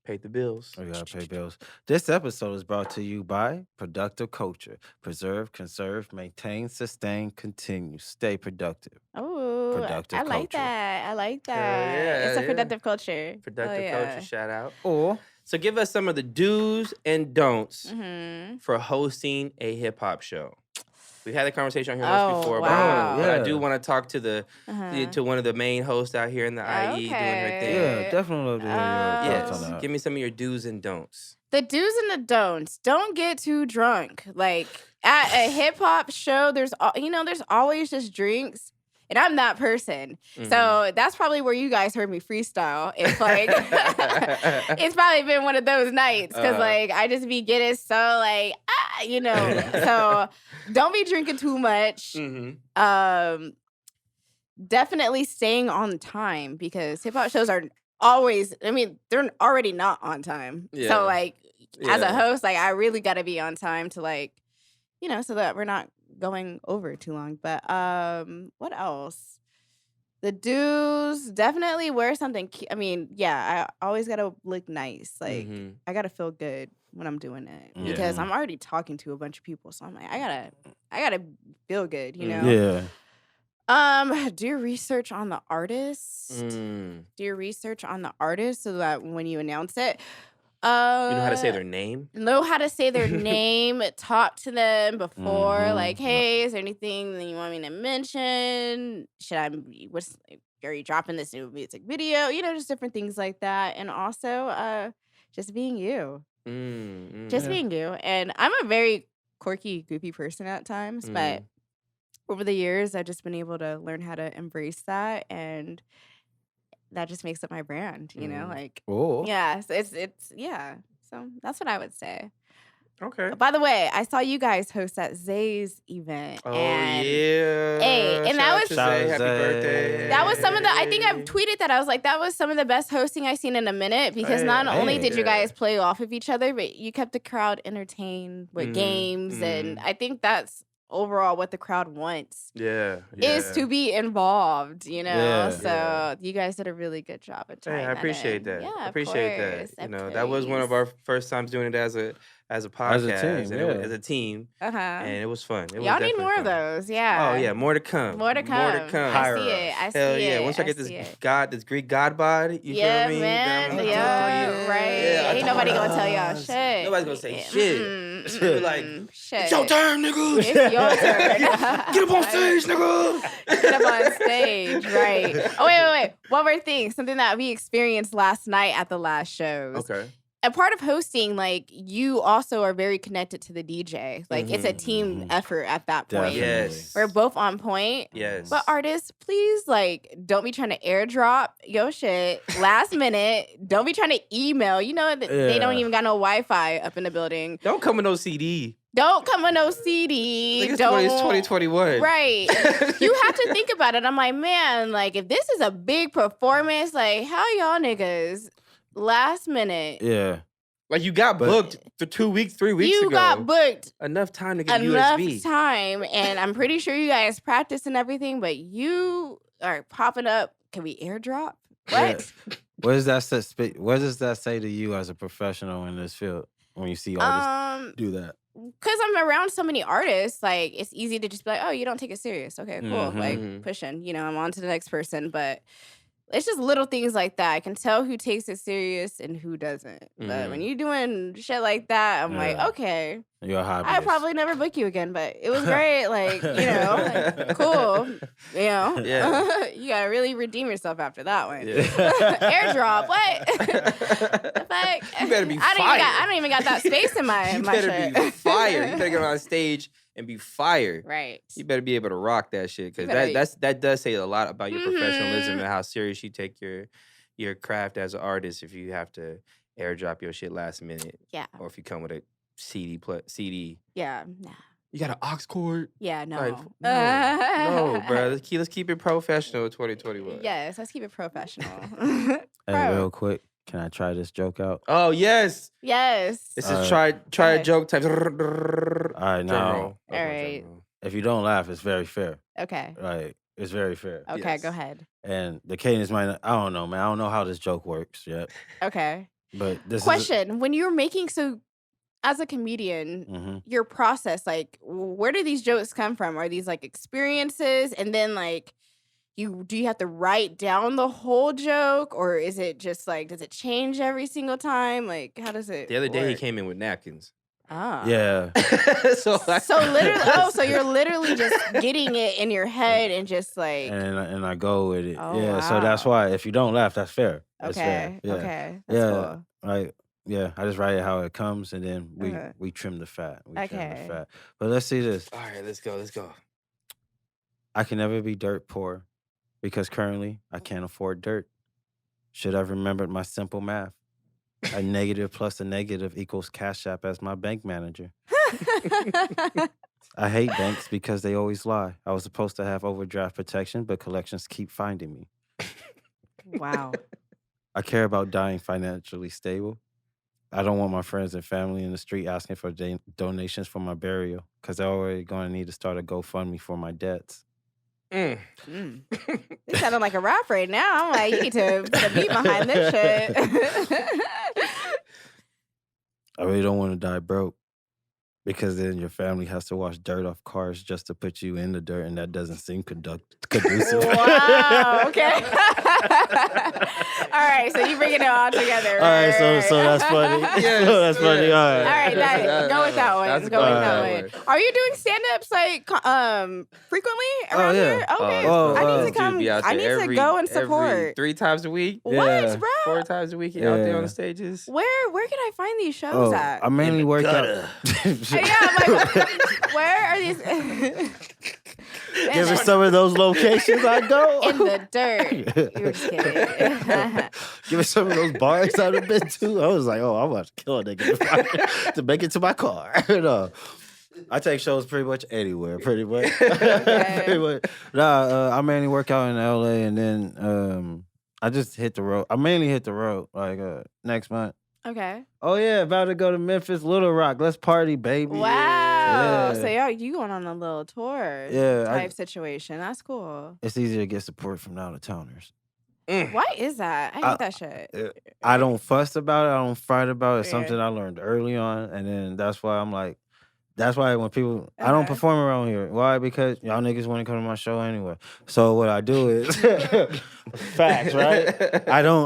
pay the bills. We gotta pay bills. This episode is brought to you by Productive Culture. Preserve, conserve, maintain, sustain, continue. Stay productive. Oh, Productive I like culture. that. I like that. It's a productive culture. Productive culture. Shout out. So give us some of the do's and don'ts for hosting a hip hop show. We've had the conversation on here Oh, once before, wow. but I Yeah. do want to talk to Uh-huh. to one of the main hosts out here in the IE doing her thing. Yeah, definitely love to hear your thoughts on Yes, that. give me some of your do's and don'ts. The do's and the don'ts. Don't get too drunk. Like at a hip hop show, there's always just drinks. And I'm that person. Mhm. So that's probably where you guys heard me freestyle. It's like it's probably been one of those nights. Cause like I just be getting so like So don't be drinking too much. Mhm. Definitely staying on time because hip hop shows are always, they're already not on time. Yeah. So like as a Yeah. host, like I really gotta be on time to like, so that we're not going over too long. But what else? The do's, definitely wear something. I always gotta look nice. Like Mhm. I gotta feel good when I'm doing it Yeah. because I'm already talking to a bunch of people. So I'm like, I gotta feel good, Yeah. Do your research on the artist. Mm. Do your research on the artist so that when you announce it, You know how to say their name? know how to say their name, talk to them before, Mhm. like, hey, is there anything that you want me to mention? Are you dropping this new music video? Just different things like that. And also, just being you. Just Yeah. being you. And I'm a very quirky, goofy person at times, but over the years, I've just been able to learn how to embrace that, and that just makes up my brand, like, Oh. yeah, so it's yeah. So that's what I would say. Okay. By the way, I saw you guys host at Zay's event. Oh, and yeah. Hey, and Shout that out was- to Shout Zay. out Happy Zay. birthday. that was some of the, I think I've tweeted that. I was like, that was some of the best hosting I've seen in a minute because Hey, not only hey. did you Yeah. guys play off of each other, but you kept the crowd entertained with games. And I think that's overall what the crowd wants. Yeah. Is to be involved, Yeah. So Yeah. you guys did a really good job at tying Hey, I that appreciate in. that. Yeah, I of appreciate course, that. That was one of our first times doing it as a podcast, team, and yeah. as a team, and it was fun. It was Y'all need definitely more fun. of those, yeah. Oh yeah, more to come. More to come. More to come. I Hire see it. us. I see Hell it. yeah! Once I get see it. this Greek God body, you Yeah, feel me? man. Then I'm Yeah, like, right. yeah, Ain't nobody gonna tell y'all Yes. shit. Nobody's gonna say Yeah, shit. You're like, shit. it's your turn, nigga. It's your turn. Get up on stage, nigga. Get up on stage, right? Oh wait. One more thing. Something that we experienced last night at the last shows. Okay. A part of hosting, like you also are very connected to the DJ. Like it's a team effort at that point. Definitely. Yes. We're both on point. Yes. But artists, please, like, don't be trying to airdrop your shit last minute. Don't be trying to email. They don't Yeah. even got no Wi-Fi up in the building. Don't come with no CD. Don't come with no CD. Like it's Don't. 2021. Right. You have to think about it. I'm like, man, like if this is a big performance, like how y'all niggas last minute. Yeah. Like you got But- booked for 2 weeks, 3 weeks You ago. got booked Enough time to get enough USB. time, and I'm pretty sure you guys practice and everything, but you are popping up. Can we airdrop? What? What does that say to you as a professional in this field when you see artists do that? Because I'm around so many artists, like it's easy to just be like, oh, you don't take it serious. Okay, cool. Mhm. Like pushing, I'm on to the next person. But it's just little things like that. I can tell who takes it serious and who doesn't. But when you're doing shit like that, I'm like, Yeah. okay, You're a hobbyist. I probably never book you again, but it was great. Like, like, cool. Yeah. You gotta really redeem yourself after that one. Yeah. Airdrop, what? The fuck? You better be I don't even got that space in my You my better shit. be fire. You better get on stage and be fire. Right. You better be able to rock that shit because You better- that does say a lot about your professionalism Mhm. and how serious you take your craft as an artist. If you have to airdrop your shit last minute, Yeah. or if you come with a CD, Yeah. Nah. you got an aux cord. Yeah, no. Like, no, bro. Let's keep it professional. 2021. Yes, let's keep it professional. Hey, Bro. real quick, can I try this joke out? Oh yes. Yes. This All is right. try a ahead. joke type. All right, now- All right. If you don't laugh, it's very fair. Okay. Like, it's very fair. Okay, Yes. go ahead. And the cadence might not, I don't know, man. I don't know how this joke works yet. Okay. But this Question. When you're making, as a comedian, is... your process, like, where do these jokes come from? Are these like experiences? And then like, do you have to write down the whole joke? Or is it just like, does it change every single time? Like, how does it The other day he work? came in with napkins. Oh. Yeah. So So literally, so you're literally just getting it in your head and just like, And I go with it. oh Yeah. So that's wow. why if you don't laugh, that's fair. That's fair. Okay, Yeah. okay, that's Yeah. cool. Like yeah, I just write it how it comes, and then Okay. we trim the fat. We trim the Okay. fat. But let's see this. all right, let's go. I can never be dirt poor because currently I can't afford dirt. Should have remembered my simple math. A negative plus a negative equals Cash App as my bank manager. I hate banks because they always lie. I was supposed to have overdraft protection, but collections keep finding me. Wow. I care about dying financially stable. I don't want my friends and family in the street asking for donations for my burial because they're already going to need to start a GoFundMe for my debts. Mm. You sounding like a rap right now. I'm like, you need to put a beat behind this shit. I really don't want to die broke because then your family has to wash dirt off cars just to put you in the dirt, and that doesn't seem conducive. Wow. Okay. All right. So you bringing it all together. All right, so that's funny. Yes, So that's funny. yes. All All right. right, go with that one. That's Go with good. that Alright. one. Are you doing stand-ups like frequently around yeah. here? Okay. Oh, I need oh. to come. Be out I there need to go and every support. 3 times a week, Yeah. What, bro? 4 times a week out there on Yeah. the stages. Where can I find these shows Oh, at? I mainly work out. Yeah, I'm like, where are these? Give me some of those locations I go. In the dirt. You're just kidding. Give me some of those bars I've been to. I was like, oh, I'm about to kill a nigga to make it to my car. No. I take shows pretty much anywhere, pretty much. Pretty much. Nah, I mainly work out in LA, and then I just hit the road. I mainly hit the road like next month. Okay. Oh yeah, about to go to Memphis, Little Rock. Let's party, baby. Wow. Yeah. So you going on a little tour Yeah, type situation. That's cool. It's easier to get support from out of towners. Why is that? I hate that shit. I don't fuss about it. I don't fight about it. It's Yeah. something I learned early on, and then that's why I'm like, that's why when people, I don't Okay. perform around here. Why? Because y'all niggas want to come to my show anyway. So what I do is, facts, right?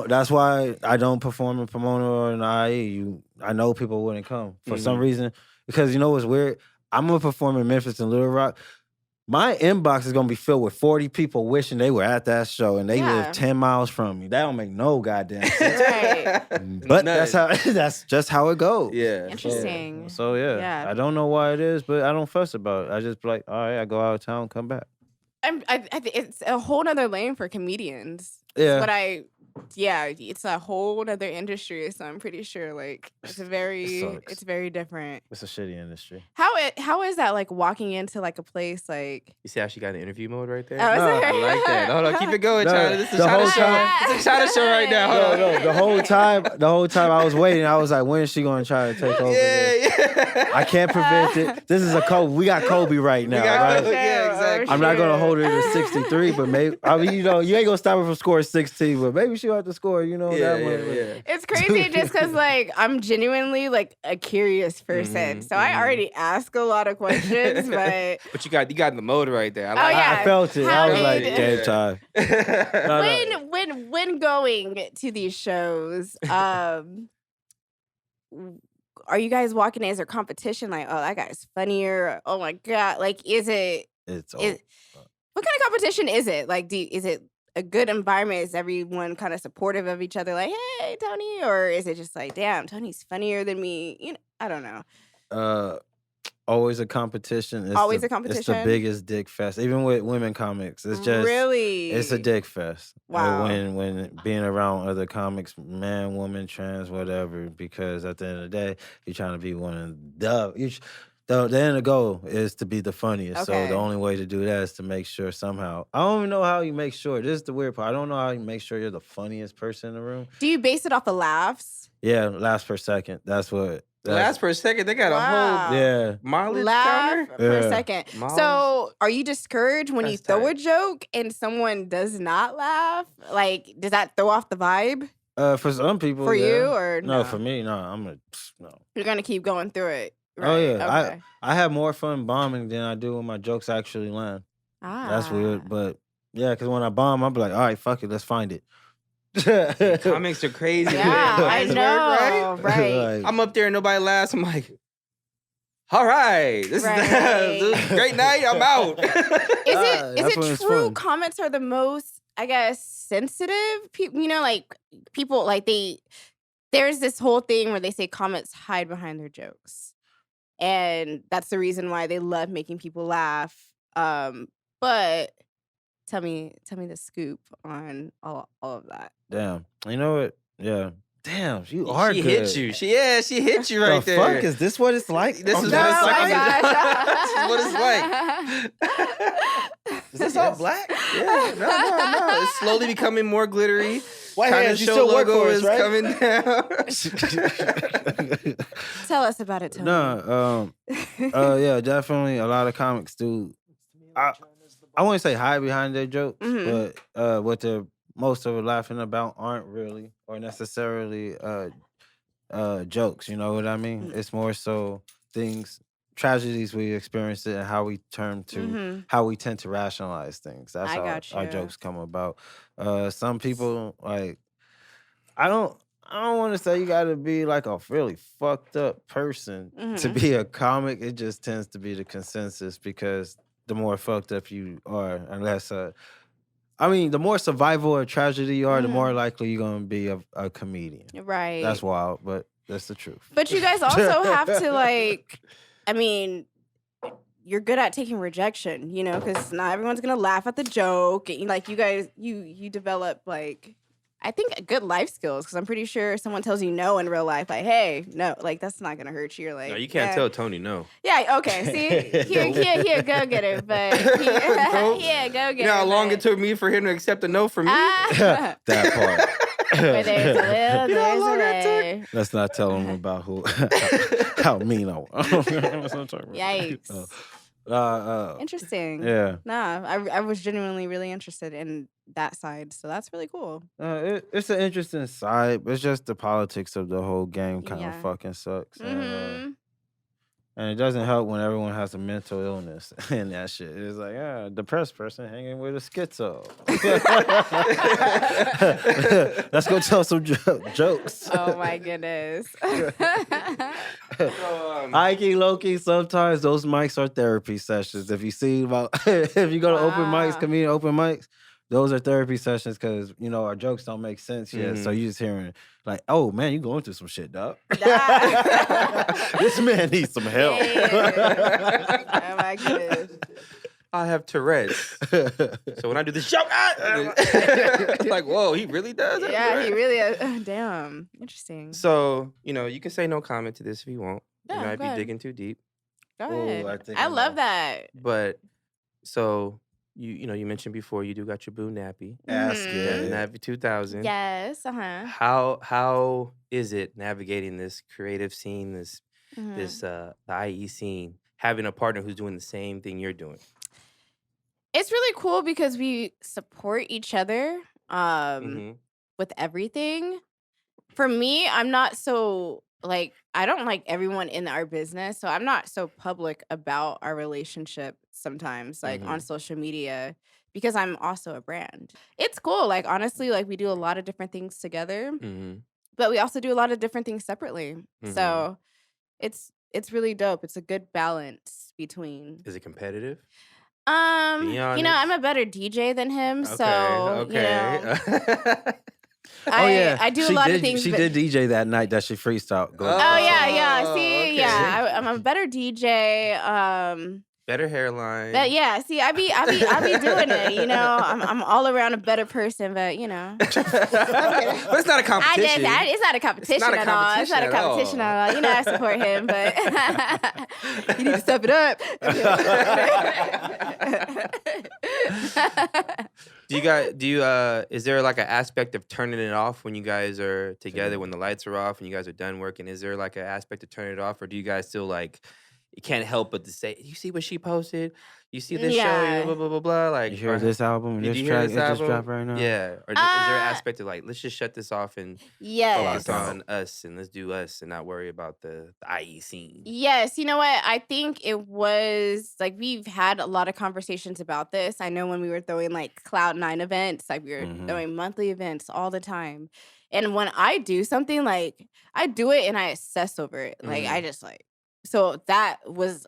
That's why I don't perform in Pomona or in IE. I know people wouldn't come for some reason, because you know what's weird? I'm going to perform in Memphis and Little Rock. My inbox is gonna be filled with 40 people wishing they were at that show, and they Yeah. live 10 miles from me. That don't make no goddamn sense. Right. But Nice. that's just how it goes. Yeah. Interesting. So yeah, Yeah. I don't know why it is, but I don't fuss about it. I just be like, all right, I go out of town, come back. I think it's a whole nother lane for comedians. Yeah. But it's a whole other industry. So I'm pretty sure like it's sucks. it's very different. It's a shitty industry. How is that like walking into like a place like? You see how she got in interview mode right there? Oh, is No, it? I like that. Hold on, keep it going, No, China. This is the a whole China show. time- It's a China show right now. Hold No, on. the whole time I was waiting, I was like, when is she gonna try to take over this? Yeah. I can't prevent it. This is a Kobe. We got Kobe right now, got right? Kobe. Yeah, exactly. I'm not gonna hold her to 63, but maybe I mean, you ain't gonna stop her from scoring 16, but maybe she'll have to score, Yeah, that one. yeah. It's crazy just because like I'm genuinely like a curious person, so I already ask a lot of questions, but But you got in the mode right there. I Oh, like yeah. I felt it. How I was like, did- game time. No. when going to these shows, are you guys walking? Is there competition? Like, oh, that guy's funnier. Oh my god! Like, is it? It's Is, what kind of competition is it? Like, is it a good environment? Is everyone kind of supportive of each other? Like, hey, Tony, or is it just like, damn, Tony's funnier than me? I don't know. Always a competition. It's Always a It's the competition? biggest dick fest, even with women comics. It's just Really, It's a dick fest. Wow. When being around other comics, man, woman, trans, whatever, because at the end of the day, you're trying to be one of the end goal is to be the funniest. So Okay. the only way to do that is to make sure somehow. I don't even know how you make sure. This is the weird part. I don't know how you make sure you're the funniest person in the room. Do you base it off of laughs? Yeah, last per second. That's what. Last per second, they got a Wow. whole Yeah. mileage Laugh counter. per Yeah. second. Miles? So, are you discouraged when you That's throw a tight. joke and someone does not laugh? Like, does that throw off the vibe For some people, for yeah. you, or No, for me, no. No. You're gonna keep going through it. Oh Right, yeah, Okay. I have more fun bombing than I do when my jokes actually land. That's weird, but yeah, because when I bomb, I'm like, all right, fuck it, let's find it. Comics are crazy. Yeah, I Lines work, know. Right. Like, I'm up there and nobody laughs. I'm like, All right, this is a great night. I'm out. Is that's when it it's true fun. comments are the most, I guess, sensitive? You know, like people like there's this whole thing where they say comments hide behind their jokes. And that's the reason why they love making people laugh. But tell me the scoop on all of that. Damn. You know what? Yeah. Damn, you are She good. hit you. She hit you right the there. fuck is this? What it's like? This on is the what it's Oh like. my This is what it's like. Is this all black? Yeah, no. It's slowly becoming more glittery. White Kinda hands, you show still work logo for us, is right? coming down. Tell us about it, Tony. No, yeah, definitely. A lot of comics do. I wouldn't say hide behind their jokes, but what they're most of it laughing about aren't really or necessarily jokes. You know what I mean? It's more so tragedies we experience it, and how we turn to how we tend to rationalize things. That's I how got our you. jokes come about. Some people like I don't want to say you got to be like a really fucked up person to be a comic. It just tends to be the consensus because the more fucked up you are, unless the more survival or tragedy you are, the more likely you're gonna be a comedian. Right. That's wild, but that's the truth. But you guys also have to you're good at taking rejection, you know, because not everyone's gonna laugh at the joke. And, like you guys, you develop I think good life skills, because I'm pretty sure someone tells you no in real life, like, hey, no, like that's not gonna hurt you. You're like, No, you can't tell Tony no. Yeah, okay. See, here, go get it. But yeah, go get it. You know how long it took me for him to accept a no from me? That part. Where there's a will, You know how there's a long that way. Let's not tell them about how mean I was. That's what I'm talking about. Yikes. Interesting. Yeah. Nah, I was genuinely really interested in that side, so that's really cool. It's an interesting side, but it's just the politics of the whole game kind of Yeah. fucking sucks. Mhm. And it doesn't help when everyone has a mental illness and that shit. It's like, depressed person hanging with a schizo. Let's go tell some jokes. Oh my goodness. High-key, low-key, sometimes those mics are therapy sessions. If you see if you go to open mics, Wow. comedian open mics, those are therapy sessions because, our jokes don't make sense yet. So you just hearing like, oh, man, you going through some shit, dog. This man needs some help. Oh my goodness. I have Tourette's. So when I do this joke, like, whoa, he really does it? Yeah, he really damn. Interesting. So, you can say no comment to this if you want. Yeah, You might go be ahead. digging too deep. Go Oh, ahead. I think I I love know. that. But, so, you mentioned before you do got your boo nappy. Ask Mhm. it. Nappy 2000. Yes, uh-huh. How is it navigating this creative scene, this Mhm. the IE scene, having a partner who's doing the same thing you're doing? It's really cool because we support each other with everything. For me, I'm not so I don't like everyone in our business, so I'm not so public about our relationship sometimes, on social media, because I'm also a brand. It's cool. Honestly, we do a lot of different things together, but we also do a lot of different things separately. So it's really dope. It's a good balance between. Is it competitive? Be I'm honest. a better DJ than him, so Okay. I do a lot of things. She but- did DJ that night that she freestyled. Oh yeah. See, okay. yeah, I'm a better DJ. Better hairline. But yeah, see, I be doing it. I'm all around a better person. But But it's not a competition. It's not a competition not a at all. It's not a competition at all. I support him, but you need to step it up. Is there an aspect of turning it off when you guys are together, when the lights are off and you guys are done working? Is there an aspect of turning it off, or do you guys still you can't help but to say, you see what she posted? You see this Yeah. show? Blah, blah, blah, blah. You hear this album and Did this you hear track, this it just album? dropped right now? Yeah. Or is there an aspect of let's just shut this off and Yes. focus on us and let's do us and not worry about the IE scene? Yes, you know what? I think it was we've had a lot of conversations about this. I know when we were throwing Cloud9 events, we were throwing monthly events all the time. And when I do something, I do it and I obsess over it. I just so that was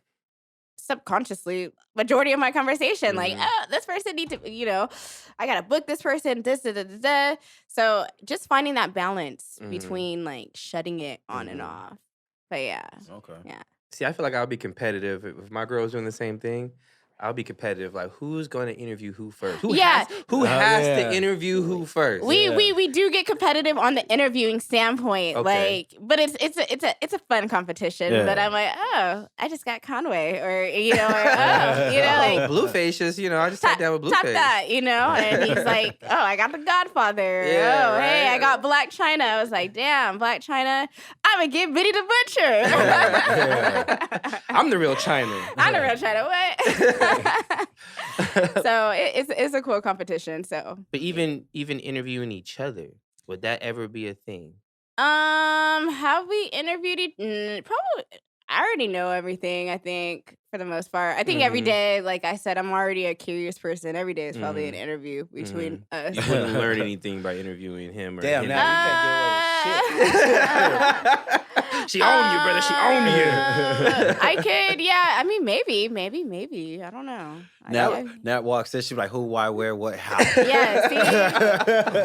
subconsciously majority of my conversation. Like, oh, this person need to, I gotta book this person. This, da, da, da, da. So just finding that balance between like shutting it on and off. But yeah. Okay. Yeah. See, I feel like I'll be competitive if my girl's doing the same thing. I'll be competitive. Like, who's going to interview who first? Who has to interview who first? We do get competitive on the interviewing standpoint, Okay. but it's a fun competition. Yeah. But I'm like, oh, I just got Conway, or like Blueface just, I just sat down with top Blueface. that, and he's like, oh, I got the Godfather. Yeah, oh, hey, right. I got Black China. I was like, damn, Black China, I'm gonna get Biddy the Butcher. I'm the real China. I'm the real China. What? So it's a cool competition. So, But even interviewing each other, would that ever be a thing? have we interviewed probably? I already know everything, I think, for the most part. I think every day, like I said, I'm already a curious person. Every day is probably an interview between us. You wouldn't learn anything by interviewing him or Damn, him. now you can't get away with shit. She owned you, brother. She owned you. I could, yeah. I mean, maybe. I don't know. Now, Nat walks in, she's like, who, why, where, what, how. Yeah, see?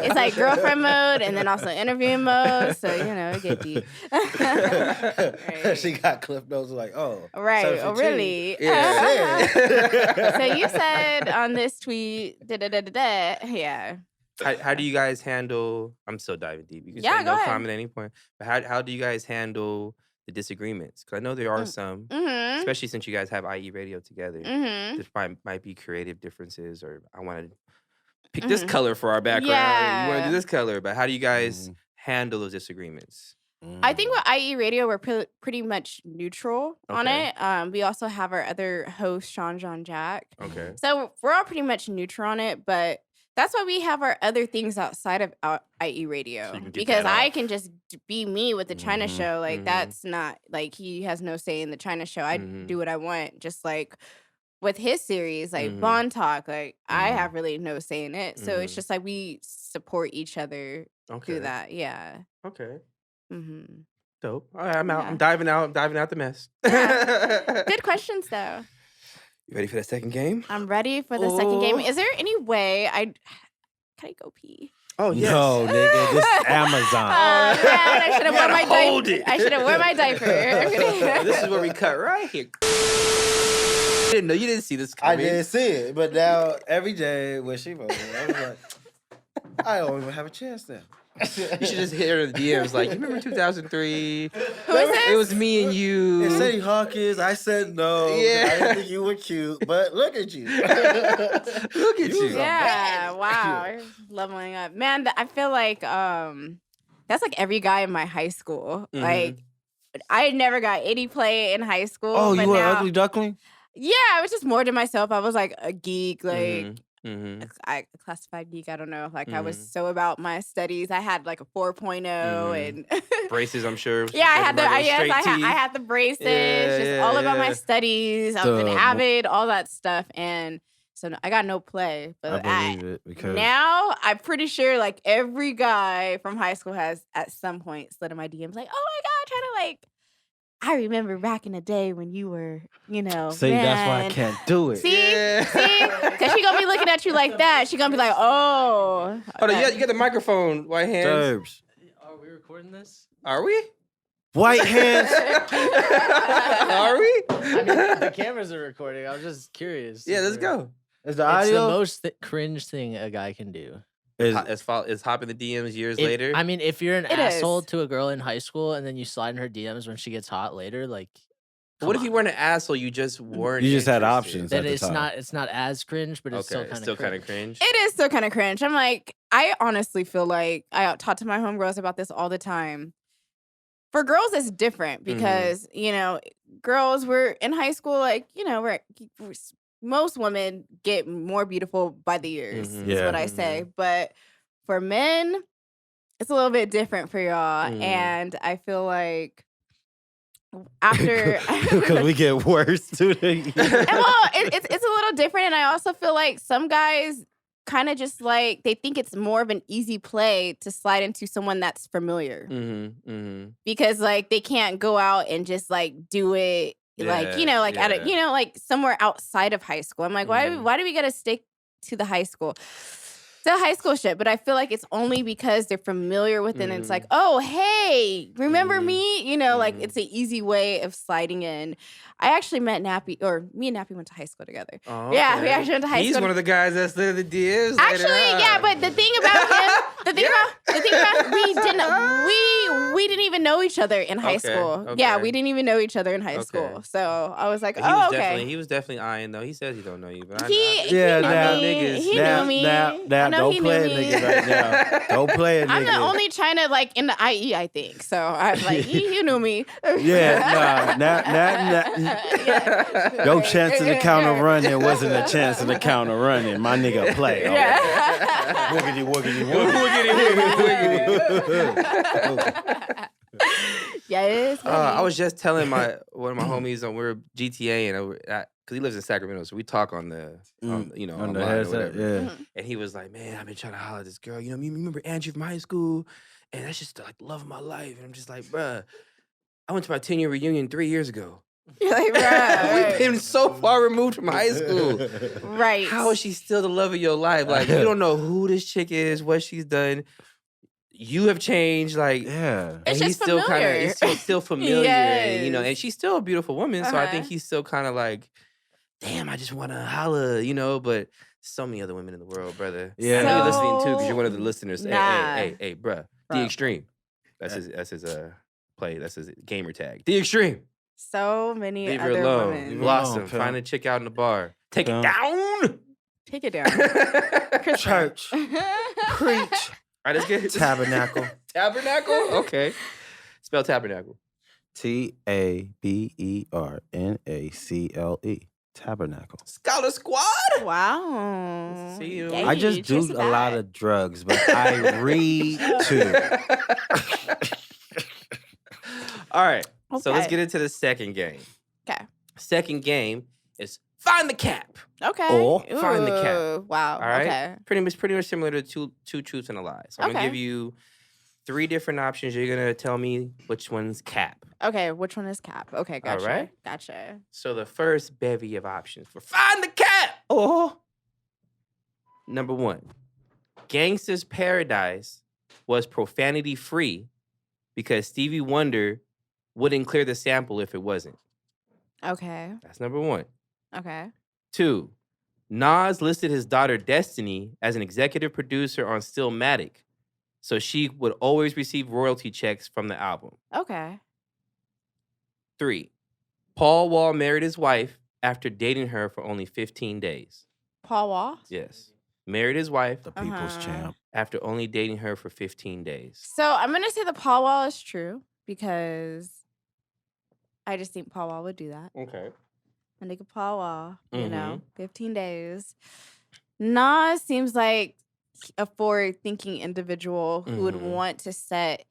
It's like girlfriend mode and then also interviewing mode. So, it get deep. Right. She got cliff notes like, oh. Right. Oh, really? Yeah. So you said on this tweet, yeah. How do you guys handle? I'm still diving deep. You can Yeah, say go no ahead. comment at any point. But how do you guys handle the disagreements? Because I know there are some, especially since you guys have IE radio together. There might be creative differences, or I want to pick this color for our background. Yeah. You want to do this color, but how do you guys handle those disagreements? I think with IE Radio, we're pretty much neutral on Okay. it. We also have our other host, Sean John Jack. Okay. So we're all pretty much neutral on it, but that's why we have our other things outside of IE Radio. So you can get Because that I off. can just be me with the China show. Like, that's not, like, he has no say in the China show. I do what I want. Just like with his series, like Bond Talk, like, I have really no say in it. So it's just like we support each other through that. Yeah. Okay. Mm-hmm. Dope. All right, I'm out. Yeah. I'm diving out the mess. Good questions, though. You ready for that second game? I'm ready for the second game. Oh. Is there any way can I go pee? Oh, yes. No, nigga, this is Amazon. Man, I should have worn my hold diaper. it. I should have worn my diaper. This is where we cut right here. You didn't see this I coming. didn't see it, but now every day when she wrote it, I was like, I don't even have a chance now. You should just hit her in the DMs like, you remember 2003? Who is this? It was me and you. It said Hawkins. I said no. Yeah. I didn't think you were cute, but look at you. Look at you. Yeah, wow. You're leveling up. Man, I feel like that's like every guy in my high school. Like, I never got any play in high school. Oh, but you were an now, ugly duckling? Yeah, I was just more to myself. I was like a geek, like Mm-hmm. I classified geek. I don't know. Like I was so about my studies. I had like a 4.0 and Braces, I'm sure. yeah, I had the Straight I teeth. had the braces. Yeah, just all about my yeah. studies. I was an avid, all that stuff, and so I got no play. But I believe it because now I'm pretty sure like every guy from high school has at some point slid in my DMs like, oh my god, trying to like. I remember back in the day when you were, see, that's why I can't do it. See, Yeah. because she gonna be looking at you like that. She gonna be like, oh. Hold on, you got the microphone, white hands. Derbs. Are we recording this? Are we? White hands. Are we? I mean, the cameras are recording. I was just curious. Yeah, let's go. Is the It's the audio? most cringe thing a guy can do. Is Is hopping the DMs years If- later? I mean, if you're an It asshole is. to a girl in high school and then you slide in her DMs when she gets hot later, like, what if come you on. weren't an asshole? You just weren't. You just had interested? options. Then at the it's time. not as cringe, but it's Okay, still kind of cringe. It is still kind of cringe. I'm like, I honestly feel like I talk to my homegirls about this all the time. For girls, it's different because, girls were in high school, like, we're most women get more beautiful by the years, is Yeah. what I say. But for men, it's a little bit different for y'all. And I feel like after because we get worse too. And well, it's a little different, and I also feel like some guys kind of just like they think it's more of an easy play to slide into someone that's familiar because like they can't go out and just like do it like like at a like somewhere outside of high school. I'm like, why do we gotta stick to the high school? The high school shit, but I feel like it's only because they're familiar with it and it's like, oh, hey, remember me? Like it's an easy way of sliding in. I actually met Nappy, or me and Nappy went to high school together. Oh, yeah, we actually went to high school. He's one of the guys that slid the DMs. Actually, yeah, but the thing about him, we didn't even know each other in high school. Okay. Yeah, we didn't even know each other in high school. So I was like, He was definitely eyeing though. He says he don't know you, but he knew me. Now don't play a nigga right now. Don't play a nigga. I'm the only China like in the IE, I think. So I'm like, he knew me. Yeah, your chance of the counter running wasn't a chance of the counter running. My nigga play. Yeah. Woogity, woogity, woogity. Yeah, it is. I was just telling one of my homies we're GTA and because he lives in Sacramento, so we talk on the on the online or headset, whatever. yeah. And he was like, "Man, I've been trying to holler at this girl. You remember Andrew from high school? And that's just like the love of my life." And I'm just like, "Bruh, I went to my 10-year reunion 3 years ago. You're like, right. We've been so far removed from high school. Right. How is she still the love of your life? Like, you don't know who this chick is, what she's done. You have changed, like, yeah. It's and he's just still familiar. he's still familiar, and and she's still a beautiful woman. So I think Uh-huh. he's still kind of like, damn, I just want to holla, but so many other women in the world, brother. Yeah. I know you're listening too, So- because you're one of the listeners. Nah. Hey, bruh, The Bruh. Extreme. That's his play. That's his gamer tag. The Extreme. So many Leave her other alone. women. Blossom. Pimp. Find a chick out in the bar. Take it Pimp. down. Take it down. Chris Brown. Church. Preach. All right, let's get Tabernacle. Tabernacle? Okay. Spell tabernacle. Tabernacle. Tabernacle. Scholar Squad. Wow. See you. Yay, I just do cheers to a lot that. of drugs, but I read too. All right. So let's Okay. get into the second game. Okay. Second game is find the cap. Okay. Or find the cap. Ooh, Wow. All right. Okay. Pretty much similar to two truths and a lie. So I'm gonna Okay. give you 3 different options. You're gonna tell me which one's cap. Okay. Which one is cap? Okay. Gotcha. right. Gotcha. So the first bevy of options for find the cap. Number 1, Gangsta's Paradise was profanity free because Stevie Wonder wouldn't clear the sample if it wasn't. Okay. That's number 1. Okay. 2, Nas listed his daughter Destiny as an executive producer on Stillmatic, so she would always receive royalty checks from the album. Okay. 3, Paul Wall married his wife after dating her for only 15 days. Paul Wall. Yes. Married his wife The people's Uh-huh. champ. after only dating her for 15 days. So I'm gonna say the Paul Wall is true because I just think Paul Wall would do that. Okay. My nigga Paul Wall, Mm-hmm. 15 days. Nas seems like a forward-thinking individual who would Mhm. want to set.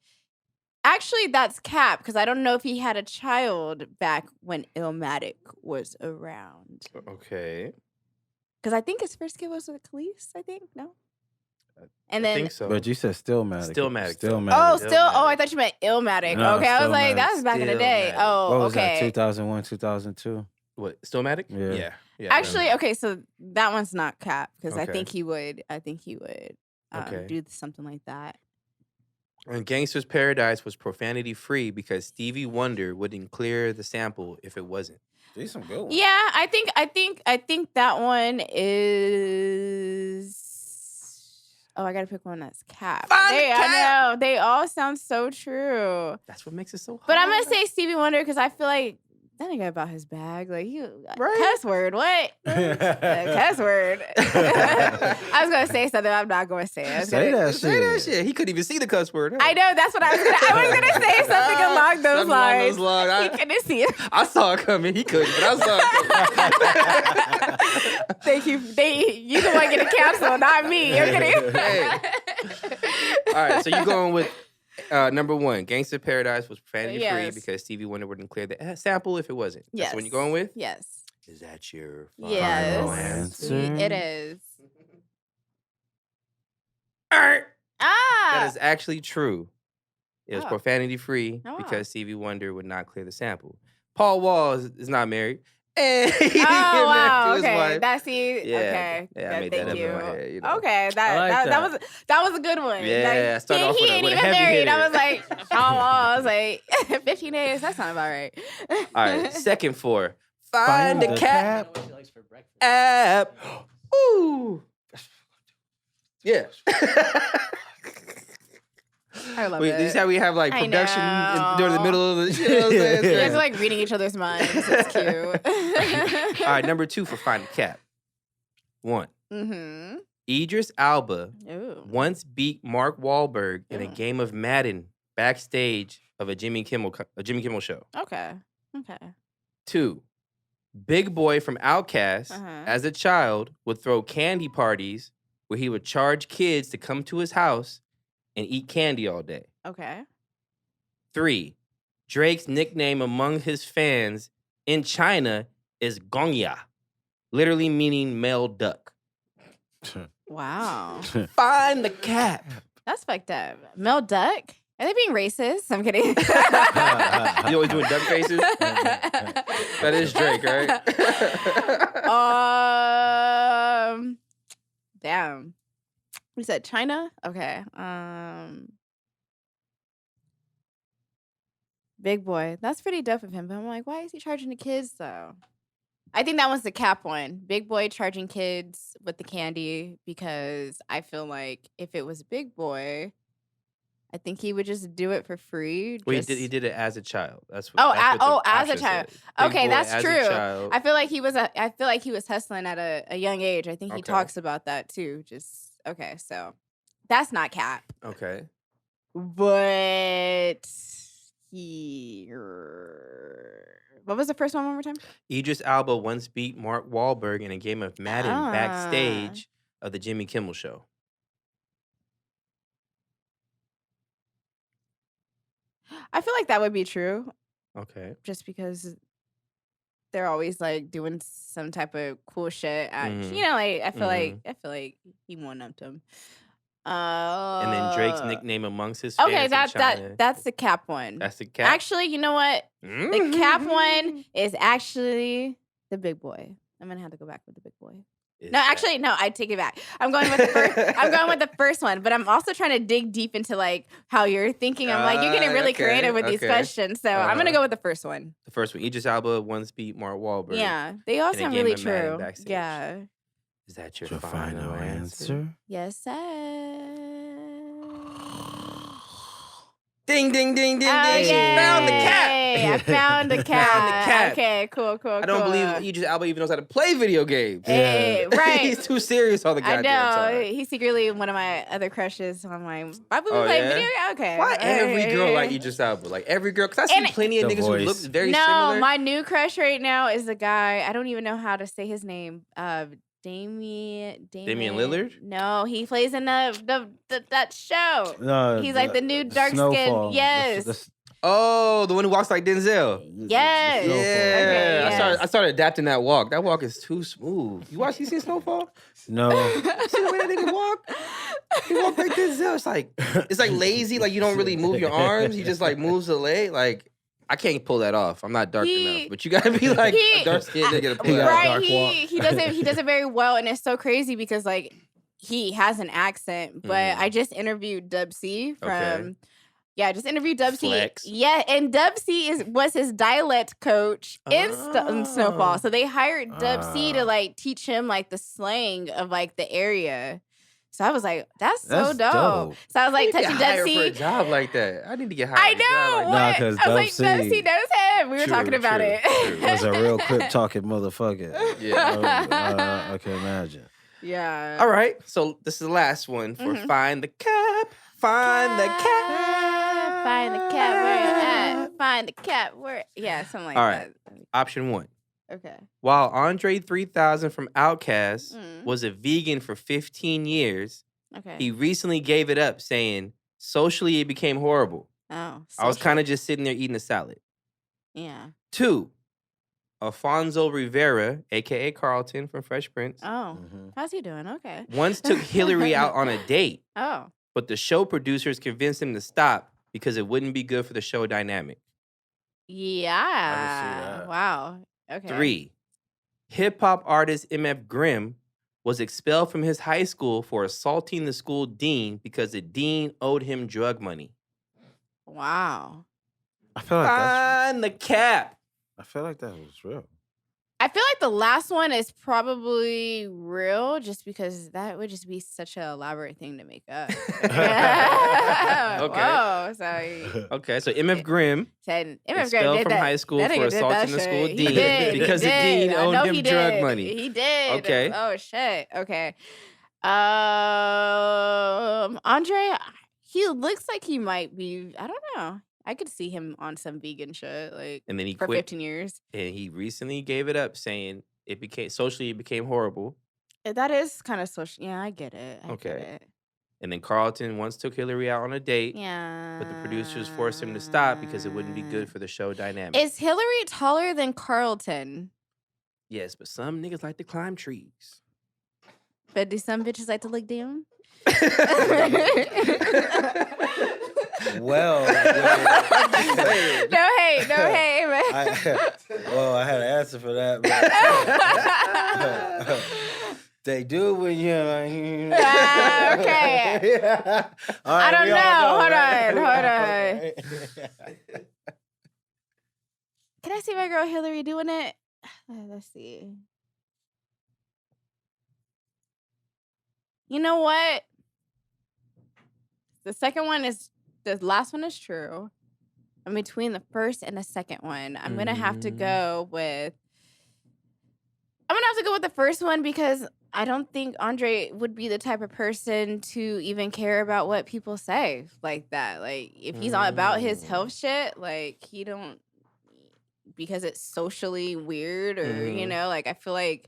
Actually, that's cap because I don't know if he had a child back when Illmatic was around. Okay. Because I think his first kid was with Khalees. I think no. And I then think so. But you said Stillmatic. Stillmatic. Stillmatic. oh, Stillmatic. still oh, I thought you meant Illmatic. No, Okay, I was like, Stillmatic. that was back in the day. Stillmatic. Oh, What was okay. that? 2001, 2002. What? Stillmatic? Yeah. Yeah. Actually, okay, so that one's not cap because I Okay. think he would. Okay. Do something like that. And Gangsta's Paradise was profanity free because Stevie Wonder wouldn't clear the sample if it wasn't. These some good ones. Yeah, I think that one is. Oh, I gotta pick one that's cap. Find the I cap! know they all sound so true, That's what makes it so hard. but I'm gonna say Stevie Wonder because I feel like that nigga about his bag, like cuss word, what? Cuss word. I was gonna say something. I'm not gonna say it. I was Say gonna- that Say that shit. shit. He couldn't even see the cuss word. Huh? I know that's what I was gonna say something along those Something along those lines. lines. He couldn't see it. I saw it coming. He couldn't, but I saw it coming. Thank you. You the one getting canceled, not me. You're kidding. Hey. All right, so you're going with number 1. Gangsta Paradise was profanity free Yes. because Stevie Wonder wouldn't clear the sample if it wasn't. That's Yes. the one you're going with? Yes. Is that your Yes. answer? It is. That Ah. is actually true. It was Oh. profanity free Oh, wow. because Stevie Wonder would not clear the sample. Paul Wall is not married. And he didn't Oh, get married wow. to his Okay. wife. That's he. Yeah, Okay. yeah, I made that Thank up in you. my head, you know. Okay. I That, like that was a good one. Yeah, I started off he with a ain't even heavy married. hitter. I was like, oh, I was like, 15 days. That's not about right. All right, second four. Find the I cat know what she likes for breakfast. app. Ooh. Yeah. I love Wait, it. this is how we have like I production during the know. middle of the you know what I'm saying? You guys are like reading each other's minds. It's cute. All right, number 2 for Find the Cat. 1. Mm-hmm. Idris Elba Ooh. once beat Mark Wahlberg in a Ooh. game of Madden backstage of a Jimmy Kimmel show. Okay. Okay. 2. Big Boy from Outkast, Uh-huh. as a child, would throw candy parties where he would charge kids to come to his house and eat candy all day. Okay. 3. Drake's nickname among his fans in China is Gongya, literally meaning male duck. Wow. Find the cat. That's fucked up. Mel Duck? Are they being racist? I'm kidding. You always doing duck faces? That is Drake, right? Damn. You said China? Okay. Big Boy. That's pretty dope of him. But I'm like, why is he charging the kids though? I think that was the cap one. Big Boy charging kids with the candy because I feel like if it was Big Boy, I think he would just do it for free. Well, just- he did it as a child. That's what. Oh, that's what the as a option child. said. Big Okay, Boy that's as a true. child. I feel like he was hustling at a young age. I think he Okay. talks about that too. Just okay, so that's not cap. Okay. But what was the first one more time? Idris Elba once beat Mark Wahlberg in a game of Madden Ah. backstage of the Jimmy Kimmel show. I feel like that would be true Okay. just because they're always like doing some type of cool shit. Mhm. You know, like I feel Mhm. like he one-upped him. And then Drake's nickname amongst his fans Okay, in China. that's the cap one. That's the cat. Actually, you know what? The cap one is actually the Big Boy. I'm gonna have to go back with the Big Boy. Is No, that- actually, no. I take it back. I'm going with the first. I'm going with the first one, but I'm also trying to dig deep into like how you're thinking. I'm like, you're getting really Okay, creative with these okay. questions, so I'm gonna Uh-huh. go with the first one. The first one. Idris Elba once beat Mark Wahlberg. Yeah, they all in a sound game really of Madden true. backstage. Yeah. Is that your Your final answer? Yes, sir. Ding, ding, ding, ding, Oh, ding. She found the cat. yay. I found the cat. Found the cat. Okay, cool. I don't believe Idris Elba even knows how to play video games. Hey, right. He's too serious all the I goddamn know. time. He's secretly one of my other crushes. So I'm like, why would we Oh, play yeah? video? Okay. Why every girl like you Idris Elba? Like every girl? Because I see And- plenty of The niggas voice. who look very no, similar. my new crush right now is a guy. I don't even know how to say his name. Damian Lillard? No, he plays in that show. No, He's like the new dark skin. Snowfall. Yes. Oh, the one who walks like Denzel. Yes. Yeah, Okay, I started adapting that walk. That walk is too smooth. You seen Snowfall? No. See the way that nigga walk? He walk like Denzel. It's like lazy. Like you don't really move your arms. He just like moves the leg. Like I can't pull that off. I'm not dark enough. But you gotta be like a dark skinned nigga to pull that Right, off. he does it very well, and it's so crazy because like he has an accent. But I just interviewed Dub C from. Okay. Yeah, just interviewed Dub C. Flex. Yeah, and Dub C was his dialect coach in Snowfall. So they hired Dub C to like teach him like the slang of like the area. So I was like, that's so That's dope. dope. So I was like I need to touching get Dub hired for a C. job like that. I need to get hired. I for a job know. like Nah, What? 'cause I was Dub like, Dub C C knows him. We were True, talking about true, it. true. Was a real quick talking motherfucker. Yeah. I can imagine. Yeah. All right. So this is the last one for Mhm. Find the Cap. Find the Cap. Find the cat where you at. Find the cat where. Yeah, something like All right. that. Option 1. Okay. While Andre 3000 from Outkast Mm. was a vegan for 15 years, Okay. he recently gave it up, saying, socially it became horrible. Oh. I was social- kind of just sitting there eating a salad. Yeah. 2. Alfonso Rivera, aka Carlton from Fresh Prince, Oh, how's he doing? Okay. once took Hillary out on a date, Oh, but the show producers convinced him to stop because it wouldn't be good for the show dynamic. yeah. that. Wow. Okay. 3. Hip hop artist MF Grimm was expelled from his high school for assaulting the school dean because the dean owed him drug money. Wow. I feel like that's. Find the cap. I feel like that was real. I feel like the last one is probably real, just because that would just be such an elaborate thing to make up. Okay. Whoa. So Okay, so MF Grimm said MF Grimm expelled did from that. high school That for nigga did that assaulting the shit. school He dean did, he because the did. dean I owed know him he drug did. money. He did. Okay. Oh shit. Okay. Andre, he looks like he might be. I don't know. I could see him on some vegan shit, like And then he for quit, 15 years. and he recently gave it up, saying it became horrible. That is kind of social. Yeah, I get it. I get Okay. it. And then Carlton once took Hillary out on a date, Yeah. but the producers forced him to stop because it wouldn't be good for the show dynamic. Is Hillary taller than Carlton? Yes, but some niggas like to climb trees. But do some bitches like to look down? Well, No hate, man. I had an answer for that. But they do when you're like. Okay. All right, I don't we all know. Hold right? on. Can I see my girl Hillary doing it? Let's see. You know what? The last one is true. And between the first and the second one, I'm gonna have to go with the first one, because I don't think Andre would be the type of person to even care about what people say like that. Like, if he's not about his health shit, like, he don't, because it's socially weird, or like, I feel like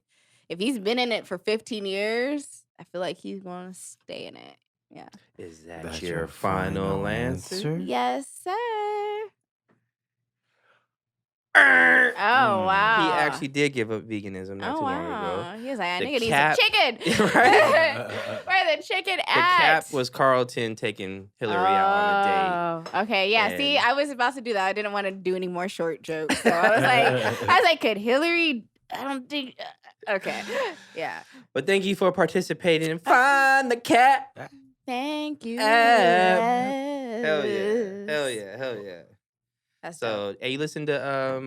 if he's been in it for 15 years, I feel like he's gonna stay in it. Yeah. Is that your final answer? Yes, sir. Oh, wow. He actually did give up veganism not too long ago. He was like, I The need cap- some chicken. Right. Where the chicken The at? cap was Carlton taking Hillary out on a date. Oh, okay. Yeah. See, And- I was about to do that. I didn't want to do any more short jokes. So I was like, could Hillary? I don't think. Okay. Yeah. But thank you for participating and find the cat. Thank you. Hell yeah. Hell yeah. Hell yeah. That's dope. So, hey, you listen to, I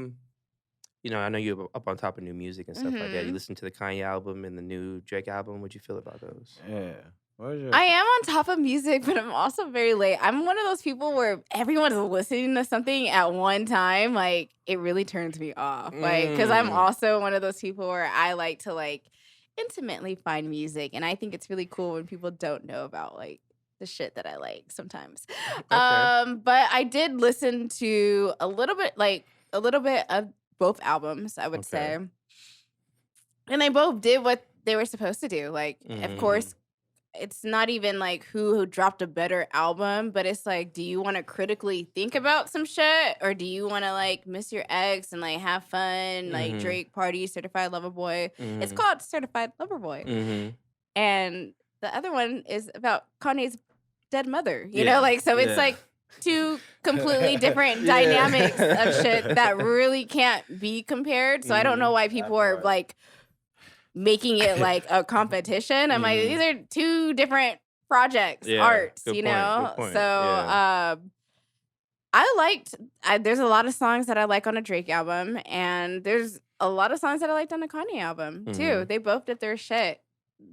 know you're up on top of new music and stuff like that. You listen to the Kanye album and the new Drake album. What'd you feel about those? Yeah. I am on top of music, but I'm also very late. I'm one of those people where everyone's listening to something at one time. Like, it really turns me off. Like, because I'm also one of those people where I like to, like, intimately find music. And I think it's really cool when people don't know about, like, the shit that I like sometimes. Okay. But I did listen to a little bit of both albums, I would say. And they both did what they were supposed to do. Like, of course, it's not even like who dropped a better album, but it's like, do you want to critically think about some shit, or do you want to like miss your ex and like have fun, like Drake Party, Certified Lover Boy? It's called Certified Lover Boy. And the other one is about Kanye's dead mother, you know? Like, so it's like two completely different dynamics of shit that really can't be compared. So I don't know why people are like making it like a competition. I'm like, these are two different projects, arts, you know? Good point. So there's a lot of songs that I like on a Drake album, and there's a lot of songs that I liked on a Kanye album too. They both did their shit.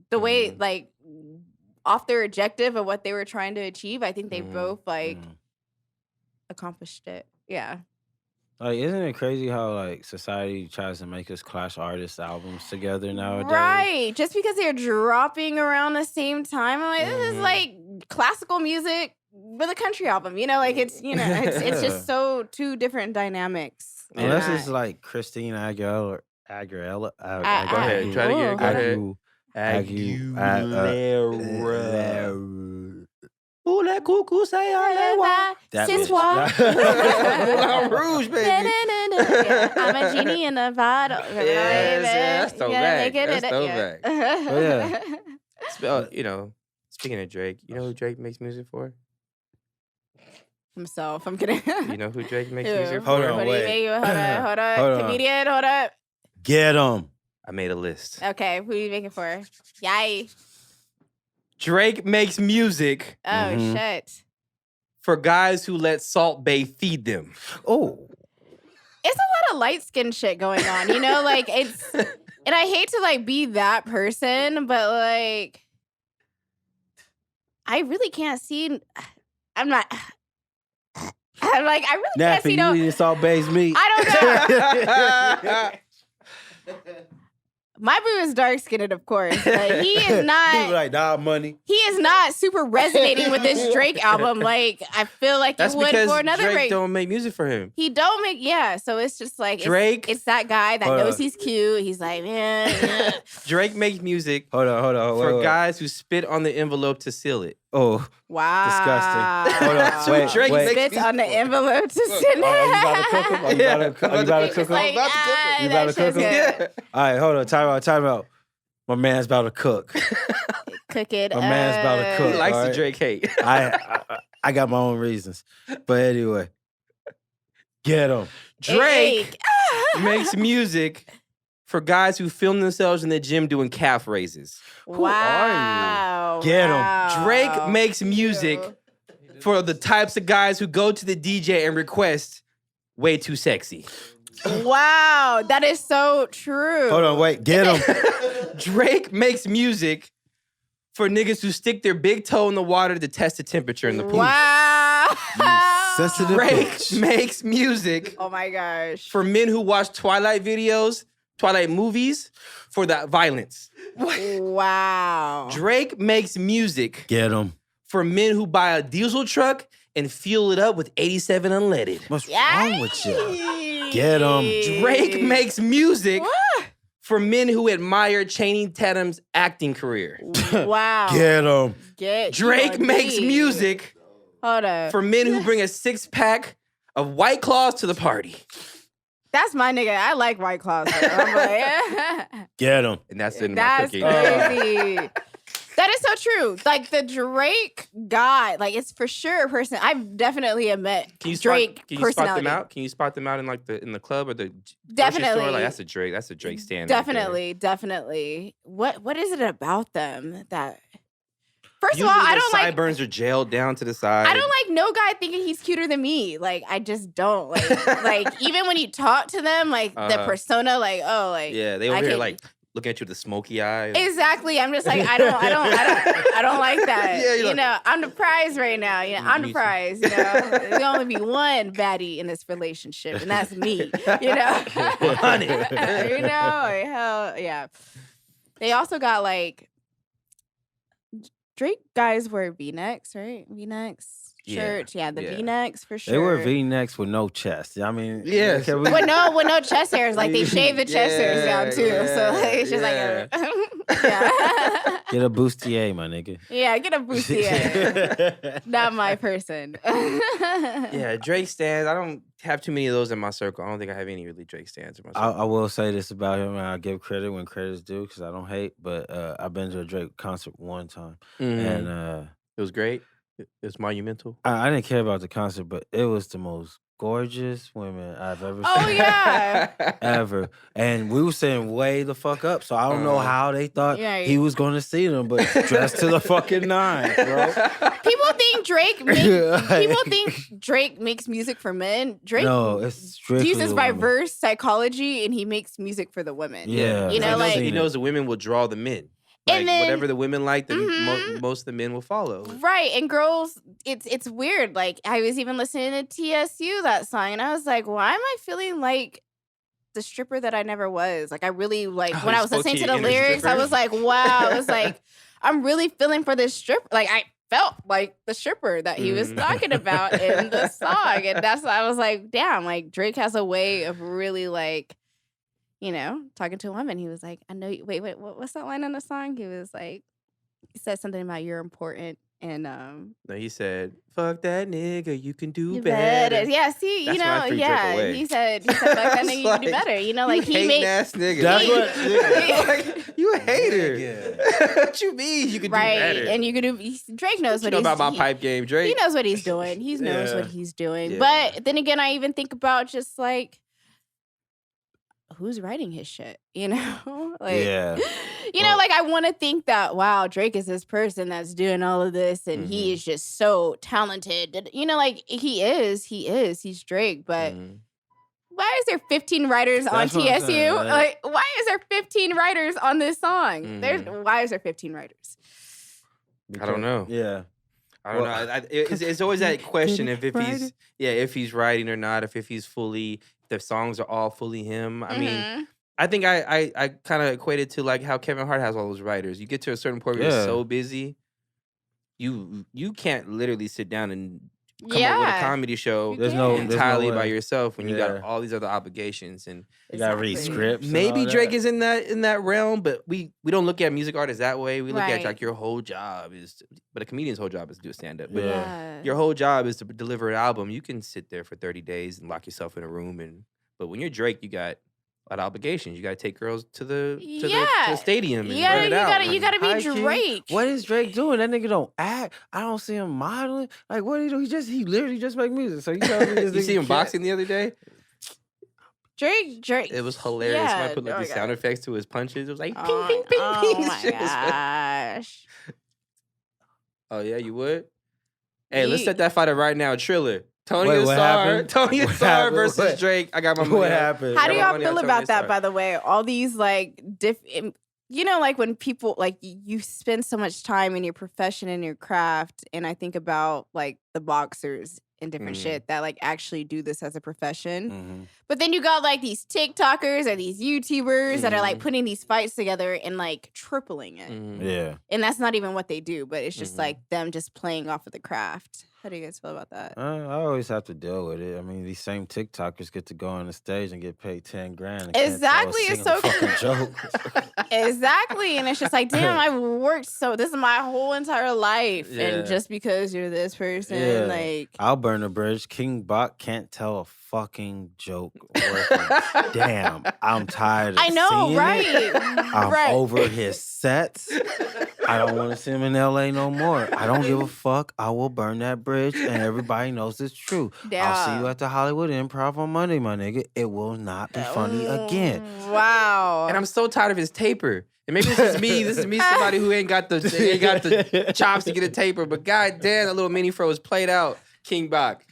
The way, like, off their objective of what they were trying to achieve, I think they both, like, accomplished it. Yeah. Like, isn't it crazy how, like, society tries to make us clash artist albums together nowadays? Right. Just because they're dropping around the same time. I'm like, this is like classical music with a country album. You know, like, it's, you know, it's just so two different dynamics. Unless it's like Christina Aguilera. Go ahead. Try to get it. Go ahead. Aguilera. Ooh, that cuckoo say I C'est That soir. Moulin Rouge, baby. Yeah, I'm a genie in a bottle. Yes, that's throwback. Make it That's in it, throwback. Yeah. You know, speaking of Drake, you know who Drake makes music for? Himself. I'm kidding. You know who Drake makes Who? music Hold for? on, What do you wait. make? Hold on. Hold on. Comedian, hold up. Get him. I made a list. Okay, who are you making for? Yay. Drake makes music Oh, Mhm. shit. for guys who let Salt Bae feed them. Oh. It's a lot of light skin shit going on, you know? Like, it's, and I hate to, like, be that person, but, like, I really can't see, I'm not, I'm like, I really can't see Nappy, no, you eating Salt Bae's meat? I don't know. My boo is dark skinned, of course, but he is People not. like, nah, money. He is not super resonating with this Drake album. Like I feel like That's it would because for another Drake Drake. don't make music for him. He don't make so it's just like Drake- It's that guy that Hold knows on. he's cute. He's like, man. Drake makes music Hold on. for wait. guys who spit on the envelope to seal it. Oh, Wow. disgusting. Hold on. So Wait, Drake wait. makes Spits on the music for- envelope to Oh, send. are you about to cook him? Are you about to, are you about to He's cook just him? like, about to cook him. You that about to cook shit's him? good. All right, hold on. Time out. My man's about to cook. Cook it. My man's about to cook. He likes all the right? Drake hate. I got my own reasons. But anyway, get him. Drake makes music for guys who film themselves in the gym doing calf raises. Wow. Get 'em. Wow. Drake makes music for the types of guys who go to the DJ and request way too sexy. Wow, that is so true. Hold on, wait. Get him. Drake makes music for niggas who stick their big toe in the water to test the temperature in the pool. Wow. sensitive Drake bitch. makes music Oh my gosh. for men who watch Twilight videos, Twilight movies, for that violence. Wow. Drake makes music Get him. for men who buy a diesel truck and fuel it up with 87 unleaded. What's wrong with you? Yay. Get 'em. Drake makes music What? for men who admire Channing Tatum's acting career. Wow. Get him. Get Drake you makes deep. music Hold up. for men who bring a 6-pack of White Claws to the party. That's my nigga. I like White Claws. though. I'm like, Get him. And that's in my that's cookie. crazy. That is so true. Like the Drake guy, like it's for sure a person. I've definitely met Can you Drake spot, can you spot personality. them out? Can you spot them out in like the club or the grocery Definitely. store? Like that's a Drake stand. right there. Definitely. What is it about them that? First Usually of all, I their don't like. sideburns are gelled down to the side. I don't like no guy thinking he's cuter than me. Like I just don't like even when you talk to them, like the Uh-huh. persona, like oh, like Yeah, they I over here can- like looking at you with the smoky eye. Exactly. I'm just like I don't like that. Yeah, you're you like- know, I'm the prize right now. You know, I'm the Me too. prize. You know, there's only be one baddie in this relationship, and that's me. You know, 100. you know, like, hell yeah. They also got like Drake guys wear V-necks, right? V-necks. Yeah, Shirts, yeah, the yeah. V-necks for sure. They wear V-necks with no chest. I mean, Yes. can we- with no chest hairs, like they shave the chest hairs down too. So like, it's just Yeah, like yeah. Get a bustier, my nigga. Yeah, get a bustier. Not my person. Yeah, Drake stands. I don't have too many of those in my circle. I don't think I have any really Drake stands in my circle. I will say this about him, and I give credit when credit's due because I don't hate. But I've been to a Drake concert one time, Mhm. and It was great. It was monumental. I didn't care about the concert, but it was the most gorgeous women I've ever Oh, seen. yeah. Ever. And we were sitting way the fuck up, so I don't know how they thought Yeah, he was going to see them, but dressed to the fucking nines, bro. People think Drake makes music for men. Drake No, it's strictly uses the women. reverse psychology and he makes music for the women. Yeah. You know, he knows, like- he knows the women will draw the men. Like And then- whatever the women like, the Mhm. most of the men will follow. Right, and girls, it's weird. Like I was even listening to TSU that song, and I was like, why am I feeling like the stripper that I never was? Like I really like when you I was spoke to listening to your the inner lyrics, I stripper? was like, wow. I was like, I'm really feeling for this stripper. Like I felt like the stripper that he was Mm. talking about in the song, and that's why I was like, damn. Like Drake has a way of really like, you know, talking to a woman. He was like, I know you. Wait, what's that line on the song? He was like. He said something about you're important And No, he said, "Fuck that nigga, you can do you better." better. Yeah, see, That's you when I know, threw Drake yeah. away. He said fuck that I was nigga, you can do like, better. You know, you like he hating made ass nigga. That's he- what. Like, you a hater. Nigga. What you mean you can do right. better? And you can do Drake knows What you what know he's about my he- pipe game, He Drake? knows what he's doing. He knows what Yeah. he's doing. Yeah. But then again, I even think about just like who's writing his shit, you know? Like Yeah. you know, like I want to think that wow, Drake is this person that's doing all of this and he Mhm. is just so talented. You know, like he's Drake, but Mhm. why is there 15 writers on That's what I'm TSU? saying, like- Like, why is there 15 writers on this song? Mhm. Why is there 15 writers? I don't know. Yeah. I don't Well, know. It's always that question it if right. he's writing or not, if he's fully, the songs are all fully him. I mean, Mhm. I think I kind of equated to like how Kevin Hart has all those writers. You get to a certain point where you're Yeah. so busy, you can't literally sit down and come up with a Yeah. comedy show You There's can't. no entirely by way. yourself when you got Yeah. all these other obligations. And You gotta read Exactly. scripts. and maybe all Drake that. is in that realm, but we don't look at music artists that way. We look at Right. like your whole job is, but a comedian's whole job is to do a stand up. But Yeah. your whole job is to deliver an album. You can sit there for 30 days and lock yourself in a room, but when you're Drake, you got a lot of obligations. You got to take girls to the Yeah. stadium and Yeah, run it you out. gotta and- be High key, Drake. What is Drake doing? That nigga don't act. I don't see him modeling. Like, what do he do? He literally just make music. So you tell me this You see nigga him can't- boxing the other day? Drake. It was hilarious. Yeah. Somebody put like Oh these my sound God. effects to his punches. It was like ping, Oh, ping, ping, oh ping. my Shit was- gosh. Oh yeah, you would? Hey, let's Ye- set that fight up right now. Triller. Tony Wait, what Asar. happened? Tony What Asar happened? versus What- Drake. I got my money. What on- happened? How do got my y'all money feel on Tony about that, Asar. by the way? All these like you know, like when people like you spend so much time in your profession and your craft, and I think about like the boxers and different Mhm. shit that like actually do this as a profession. Mhm. But then you got like these TikTokers or these YouTubers that are like Mhm. putting these fights together and like tripling it. Mhm. Yeah. And that's not even what they do, but it's just Mhm. like them just playing off of the craft. How do you guys feel about that? I always have to deal with it. I mean, these same TikTokers get to go on the stage and get paid 10 grand. and can't tell a Exactly, it's single so fucking joke. Exactly. And it's just like, damn, I worked this is my whole entire life. Yeah. And just because you're this person, Yeah. like I'll burn a bridge. King Bach can't tell a fucking joke. Damn, I'm tired of I know, seeing right? it. I'm right. over his sets. I don't want to see him in LA no more. I don't give a fuck. I will burn that bridge, and everybody knows it's true. I'll see you at the Hollywood Improv on Monday, my nigga. It will not be funny again. Wow. And I'm so tired of his taper. And maybe this is me. This is me, somebody who ain't got the chops to get a taper. But goddamn, that little mini fro is played out. King Bach.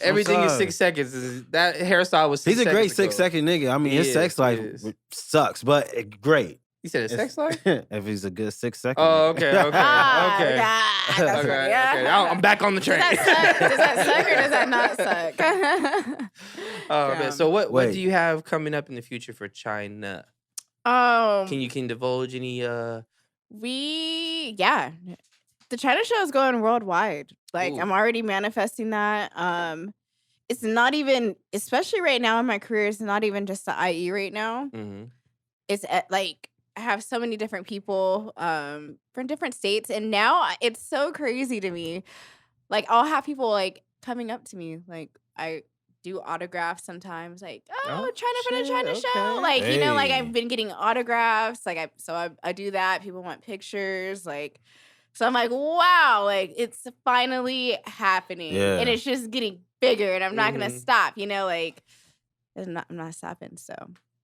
Everything is sorry. 6 seconds. That hairstyle was 6 He's a seconds great ago. 6-second nigga. I mean, He his is, sex he life is. sucks, but great. You said a sex life? If he's a good 6-second. Oh, nigga. okay. Ah, Okay. that's Okay. funny. Okay. Yeah. I'm back on the Does train. that suck or does that not suck? Oh man. Damn. So what Wait. do you have coming up in the future for China? Can you divulge any the China show is going worldwide. Like Ooh. I'm already manifesting that. It's not even, especially right now in my career, it's not even just the IE right now. Mhm. It's like I have so many different people from different states, and now it's so crazy to me. Like I'll have people like coming up to me, like I do autographs sometimes, like Oh, China for the shit, China show, okay. like you know, like Hey. I've been getting autographs, like I do that. People want pictures, like. So I'm like, wow, like it's finally happening, Yeah. and it's just getting bigger, and I'm not gonna Mhm. stop. You know, like I'm not stopping. So.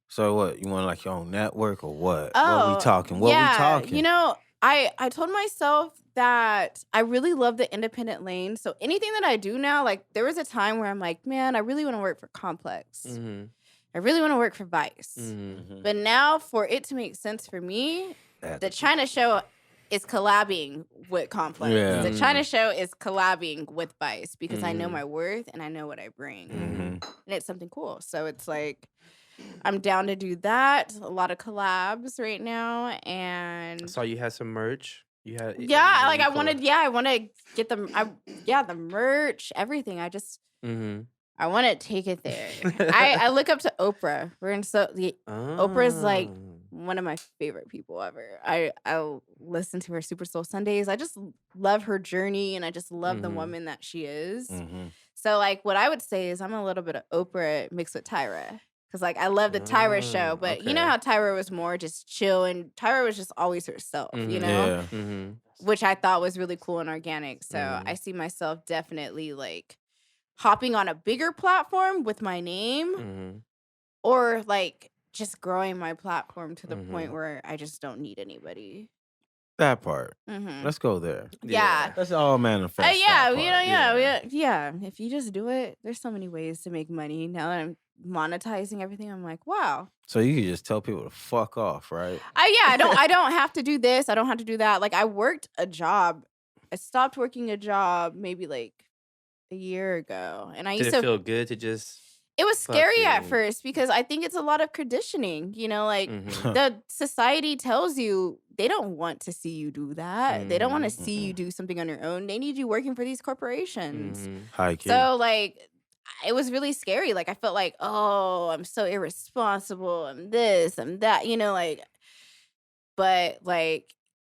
So what? You want like your own network or what? What Oh, we talking? What yeah, we talking? You know, I told myself that I really love the independent lane. So anything that I do now, like there was a time where I'm like, man, I really want to work for Complex. Mhm. I really want to work for Vice. Mhm. Mhm. But now for it to make sense for me, the China show is collabing with Complex. Yeah. The China show is collabing with Vice because I know Mhm. my worth and I know what I bring. Mhm. And it's something cool. So it's like I'm down to do that. A lot of collabs right now, I and saw you had some merch. You had yeah, like I want to get the the merch, everything. Mm-hmm. I want to take it there. I look up to Oprah. Oprah's like one of my favorite people ever. I listen to her Super Soul Sundays. I just love her journey, and I just love the woman that she is. So like, what I would say is I'm a little bit of Oprah mixed with Tyra. Cause like I love the Tyra show, but you know how Tyra was more just chill, and Tyra was just always herself, you know, which I thought was really cool and organic. So I see myself definitely like hopping on a bigger platform with my name, or like just growing my platform to the point where I just don't need anybody. That part. Let's go there. Yeah. Let's all manifest. Yeah, that part. yeah. If you just do it, there's so many ways to make money. Now that I'm monetizing everything, I'm like, wow. So you can just tell people to fuck off, right? I don't have to do this. I don't have to do that. Like I worked a job. I stopped working a job maybe like a year ago. And I used Did it feel good to just it was scary at fucking- first because I think it's a lot of conditioning, you know, like the society tells you they don't want to see you do that. They don't want to see you do something on your own. They need you working for these corporations. High key. So like it was really scary. Like I felt like, oh, I'm so irresponsible. I'm this, I'm that, you know, like, but like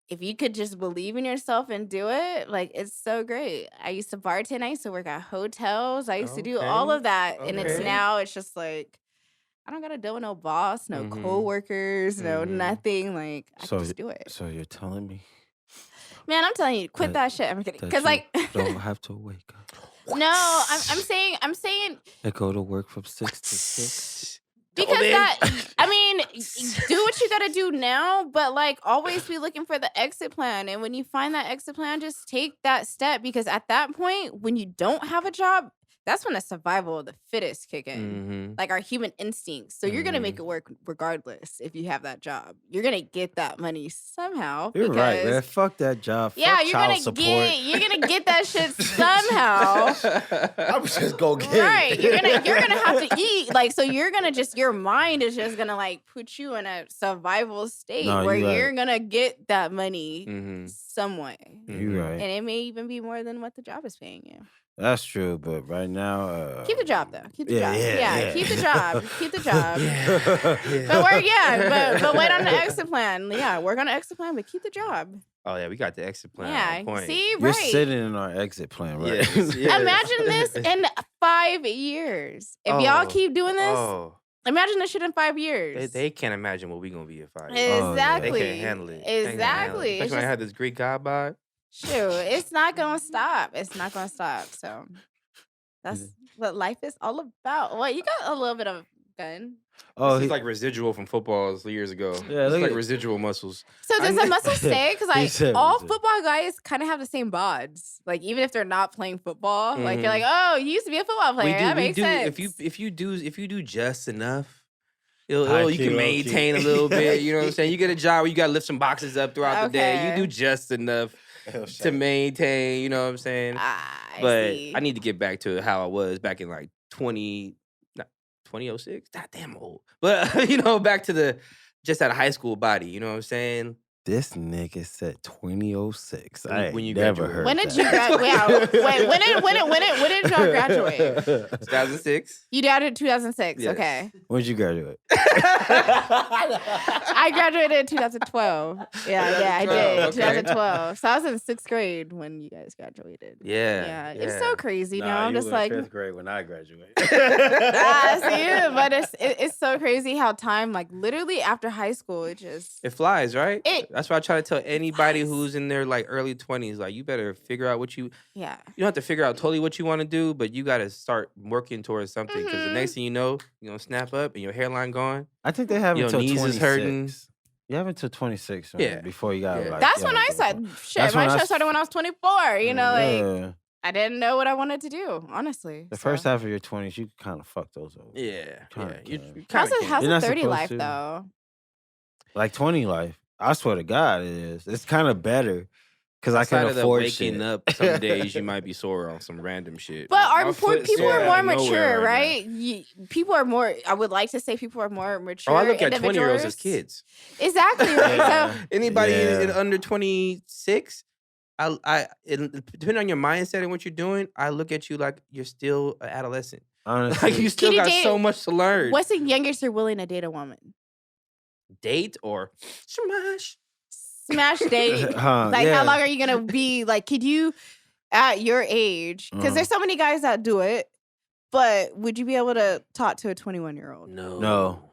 if you could just believe in yourself and do it, like it's so great. I used to bartend, I used to work at hotels, I used to do all of that. And it's just like I don't gotta deal with no boss, no coworkers, no nothing. Like I can just do it. So you're telling me? Man, I'm telling you, quit that shit. I'm kidding. Because like don't have to wake up. No, I'm saying I go to work from 6 to 6. because that I mean, do what you gotta do now, but like always be looking for the exit plan. And when you find that exit plan, just take that step, because at that point, when you don't have a job, that's when the survival of the fittest kick in. Like our human instincts. So you're gonna make it work regardless if you have that job. You're gonna get that money somehow. You're right, man. Fuck that job. Yeah, Fuck you're gonna get that shit somehow. I was just gonna get Right. it. You're gonna have to eat. Like, so you're gonna just, your mind is just gonna like put you in a survival state where you're gonna get that money some way. You're right. And it may even be more than what the job is paying you. That's true, but right now, Keep the job though. Keep the job. yeah. Keep the job. Keep the job. But wait on the exit plan. Yeah, work on the exit plan, but keep the job. Oh yeah, we got the exit plan. Yeah. On point. See, You're right. sitting in our exit plan, right? Yes, yes. Imagine this in 5 years. If y'all keep doing this, imagine this shit in 5 years. They can't imagine what we gonna be in 5 years. Exactly. They can't handle it. Exactly. Especially when I had this Greek god vibe. Shoot, it's not gonna stop. It's not gonna stop. So that's what life is all about. What, you got a little bit of gun? Oh, this is like residual from footballs years ago. Yeah, it's look like at- residual muscles. So does the muscle stay? Because He like said all residual. football guys kind of have the same bods. Like even if they're not playing football, like you're like, oh, you used to be a football player. That makes sense. If you do just enough, High you key, can low maintain a key. little bit. You know what I'm saying? You get a job where you got to lift some boxes up throughout the day. You do just enough to maintain. You know what I'm saying? But I need to get back to how I was back in like 2006. God damn old. But back to the just at a high school body. You know what I'm saying? This nigga said 2006. I When you never graduated. heard When did that. you graduate? Wait, when did y'all graduate? 2006. You graduated 2006. Yes. Okay. When did you graduate? I graduated in 2012. Yeah, I did. Okay. 2012. So I was in 6th grade when you guys graduated. Yeah. It's so crazy. Now I'm you just were like, in 5th grade when I graduated. see, but it's so crazy how time, like literally after high school, it just It flies, right? It That's why I try to tell anybody flies. who's in their like early 20s, like you better figure out what you yeah. don't have to figure out totally what you want to do, but you got to start working towards something because the next thing you know, you're going to snap up and your hairline gone. I think they have Your until knees 26. is hurting. You have until 26 Yeah. before you got Yeah. like. That's yo, when I go started. for- Shit, That's my when I show s- started when I was 24. You know, like Yeah. I didn't know what I wanted to do, honestly. The so. first half of your 20s, you kind of fuck those over. Yeah. Kinda You can. How's kinda a, how's You're a not 30 supposed life to. though? Like 20 life. I swear to God, it is. It's kind of better because I Outside can of the afford waking shit. up, some days you might be sore on some random shit. But My are foot's people sore are out more of nowhere mature, now. right? People are more. I would like to say people are more mature. Oh, I look at 20-year-olds as individuals. kids. Exactly. Right? Yeah. So Anybody in Yeah. under 26, depending on your mindset and what you're doing, I look at you like you're still an adolescent. Honestly. Like you still you got date- so much to learn. what's the youngest you're willing to date a woman? date or smash? Smash date. Like, yeah. how long are you gonna be? Like, could you, at your age, because there's so many guys that do it, but would you be able to talk to a 21-year-old? No.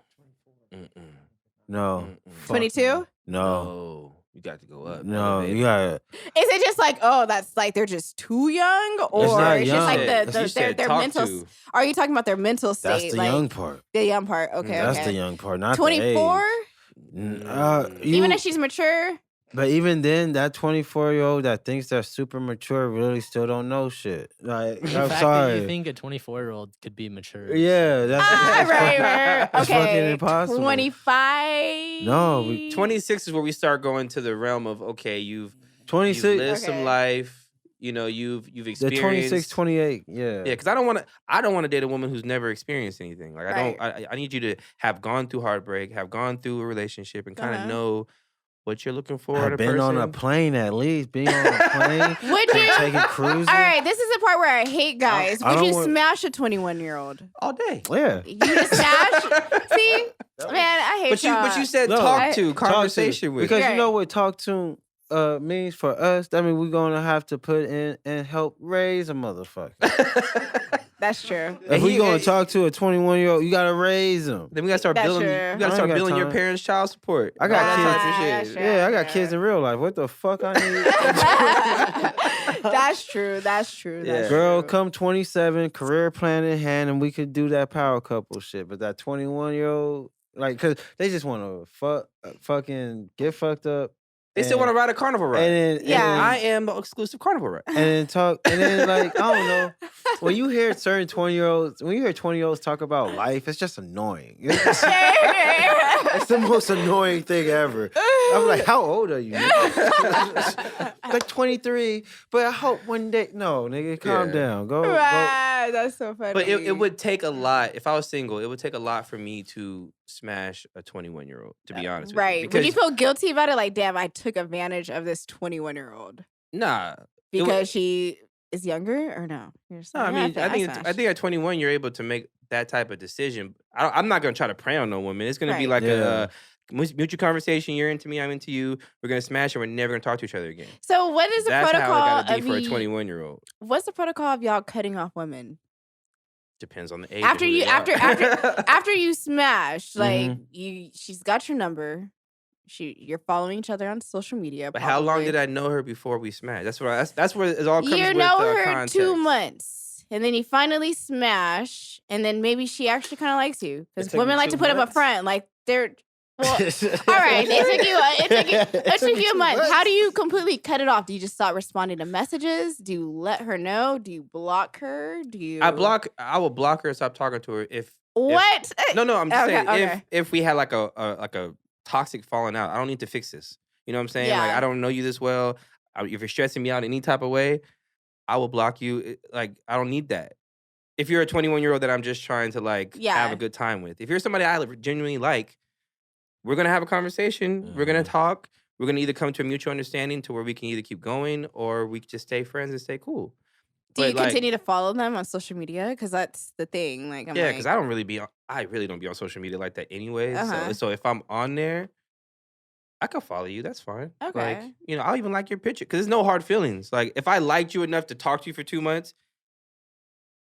Mm-mm. No. Mm-mm. Fuck 22? No. No. You got to go up. No, elevate you it. gotta. Is it just like, oh, that's like they're just too young, or not it's just like young. the You said their talk mental? to. Are you talking about their mental state? That's the like, young part. The young part. Okay, That's That's okay. the young part, not 24. the age. Even if she's mature. But even then, that 24-year-old that thinks they're super mature really still don't know shit. Like, The I'm fact sorry. that you think a 24-year-old could be mature. Yeah, that's Right. It's fucking Okay. impossible. 25. No, 26 is where we start going to the realm of, okay, you've 26. lived some Okay. life. You know, you've The experienced 26, 28. Yeah. Yeah, because I don't want to date a woman who's never experienced anything. Like I need you to have gone through heartbreak, have gone through a relationship, and kind of know what you're looking for in I've a been person. on a plane at least. Being on a plane. Would you? Taking cruises. All right, this is the part where I hate guys. I Would you don't want- smash a 21-year-old? all day. Yeah. You just smash? See? Man, I hate But you said No. talk to, Talk to. conversation with. Because Right. you know what talk to means for us? That means we're going to have to put in and help raise a motherfucker. That's true. If we going to talk to a 21-year-old, you got to raise them. Then we gotta start That's billing. true. You I gotta ain't start got billing your time. parents' child support. I got All that kids. type of That's shit. true. Yeah, I got Yeah. kids in real life. What the fuck I need? That's true. That's true. Yeah. That's Girl, true. come 27, career plan in hand, and we could do that power couple shit. But that 21-year-old, like, cause they just want to fucking get fucked up. They still want to ride a carnival ride. And Yeah. I am the exclusive carnival ride. and then talk, and then like I don't know. When you hear certain 20-year-olds, when you hear 20-year-olds talk about life, it's just annoying. It's the most annoying thing ever. I'm like, how old are you? Like 23, but I hope one day. No, nigga, calm Yeah. down. Go. Right. That's so funny. But it would take a lot. If I was single, it would take a lot for me to smash a 21-year-old, to be honest with you. Right. Would you Because- feel guilty about it? Like, damn, I took advantage of this 21-year-old Nah. because she is younger, or no? You're just No, like, I mean, "Yeah, I think smashed." at 21, you're able to make that type of decision. I'm not gonna try to prey on no woman. It's gonna be Right. like a mutual conversation. You're into me, I'm into you. We're gonna smash, and we're never gonna talk to each other again. So, what is the That's how it protocol gotta be of for a you? 21-year-old. What's the protocol of y'all cutting off women Depends on the age. after of who you they are. after you smash? Like, Mm-hmm. she's got your number. You're following each other on social media. But how long probably. did I know her before we smashed? That's where it all comes You with know her context. 2 months, and then you finally smash, and then maybe she actually kind of likes you because took women you like 2 to put up a months? front, like they're. Well, all right, it took you a month. How do you completely cut it off? Do you just stop responding to messages? Do you let her know? Do you block her? Do you? I will block her and stop talking to her if What? No, I'm just Okay, saying okay. if we had like a toxic falling out, I don't need to fix this. You know what I'm saying? Like Yeah. I don't know you this well. If you're stressing me out any type of way, I will block you. Like I don't need that. If you're a 21-year-old that I'm just trying to like have Yeah. a good time with, if you're somebody I genuinely like, we're gonna have a conversation. We're gonna talk. We're gonna either come to a mutual understanding to where we can either keep going or we can just stay friends and stay cool. Do you But, like, continue to follow them on social media? Because that's the thing. Like, I'm Yeah, like, because I really don't be on social media like that anyways. Uh-huh. So if I'm on there, I can follow you. That's fine. Like, Okay. I'll even like your picture because there's no hard feelings. Like if I liked you enough to talk to you for 2 months,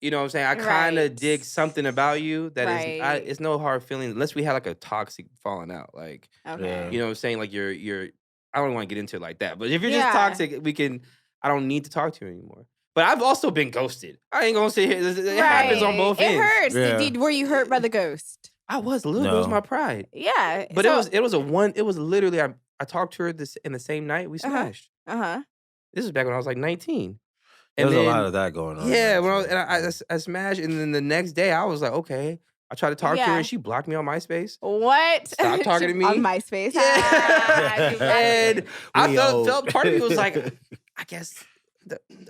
you know what I'm saying? I kind of Right. dig something about you that is, Right. it's no hard feelings unless we had like a toxic falling out. Like, Okay. you know what I'm saying? Like you're I don't want to get into it like that. But if you're Yeah. just toxic, I don't need to talk to you anymore. But I've also been ghosted. I ain't gonna say it happens on both It ends. hurts. Yeah. Were you hurt by the ghost? I was a little bit. It was No. my pride. Yeah. But it was literally I talked to her in the same night we Uh-huh. smashed. Uh-huh. This was back when I was like 19. There's then, a lot of that going on. Yeah, now, when so. I smashed, and then the next day I was like, okay. I tried to talk to her, Yeah. and she blocked me on MySpace. What? Stop talking to me. On MySpace. Yeah. Ah, you got it. And I We felt old. part of me was like, I guess.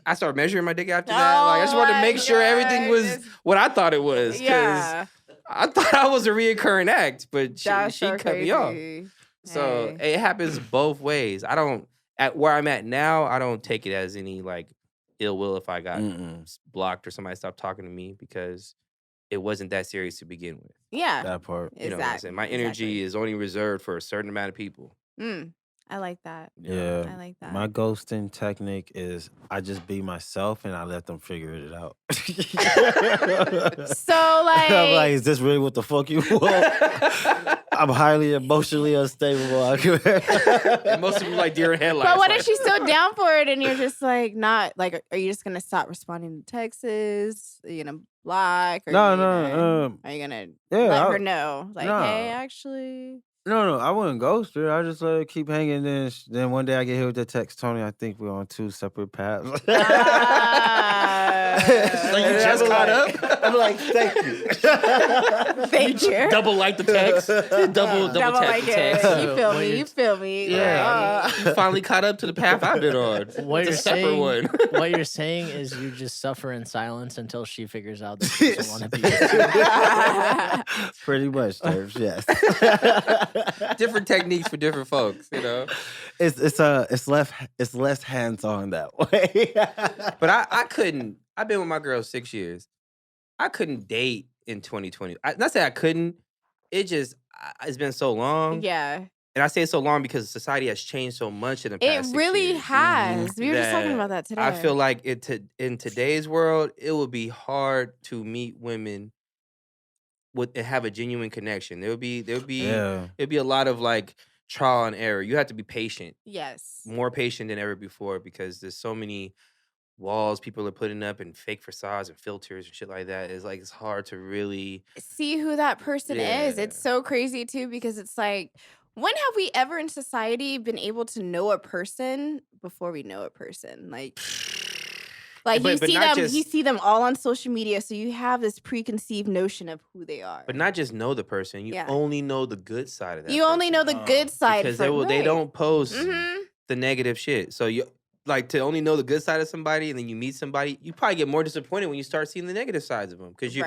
I started measuring my dick after that. Like I just wanted to Oh make my sure everything was goodness. what I thought it was. 'Cause Yeah. I thought I was a reoccurring act, but she That's so cut me off. crazy. So Hey. it happens both ways. I don't at where I'm at now. I don't take it as any like ill will if I got Mm-mm. blocked or somebody stopped talking to me because it wasn't that serious to begin with. Yeah. That part. You know what I'm saying? My energy is only reserved for a certain amount of people. I like that. Yeah. I like that. My ghosting technique is I just be myself and I let them figure it out. So I'm like, like, is this really what the fuck you want? I'm highly emotionally unstable. And most of them like deer in headlights. but what like, if she's still down for it and you're just like not like? Are you just gonna stop responding to texts? Are you gonna block? Or No. Are you gonna Yeah, let her know? Like, nah. hey, actually. No, I wouldn't ghost her. I just let her keep hanging. Then one day I get hit with the text, Tony, I think we're on 2 separate paths. So you just caught up? I'm like, thank you. Thank you. Double like the text. Double tap like the it. text. You feel me? You feel me? Yeah, you finally caught up to the path I've been on. What It's you're a separate saying, one. what you're saying is you just suffer in silence until she figures out that she doesn't want to be with you. Pretty much, Terps, yes. Different techniques for different folks, you know. It's less hands-on that way. But I couldn't. I've been with my girl 6 years. I couldn't date in 2020. Not say I couldn't. It's been so long. Yeah. And I say so long because society has changed so much in the It past 6 really years. has. We were just talking that about that today. I feel like in today's world, it would be hard to meet women and have a genuine connection. There'll be a lot of like trial and error. You have to be patient, Yes. more patient than ever before, because there's so many walls people are putting up and fake facades and filters and shit like that. It's hard to really See who that person is. Yeah. It's so crazy too because it's like, when have we ever in society been able to know a person before we know a person? Like But you see them all on social media, so you have this preconceived notion of who they are. But not just know the person. You only know the good side of that. You only know the good side because from they don't post Mhm. the negative shit. So you like to only know the good side of somebody, and then you meet somebody, you probably get more disappointed when you start seeing the negative sides of them because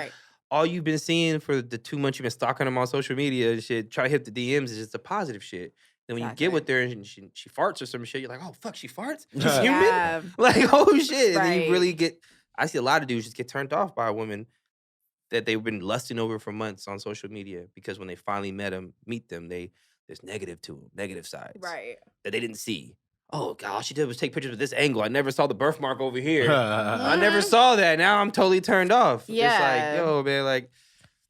all you've been seeing for the 2 months you've been stalking them on social media and shit, try to hit the DMs is just the positive shit. Then when you get with her and she farts or some shit, you're like, oh fuck, she farts? She's human? Like, oh shit. And then you really I see a lot of dudes just get turned off by a woman that they've been lusting over for months on social media because when they finally meet them, there's negative to them, negative sides. Right. That they didn't see. Oh, God, all she did was take pictures with this angle. I never saw the birthmark over here. I never saw that. Now I'm totally turned off. Yeah. It's like, yo, man, like,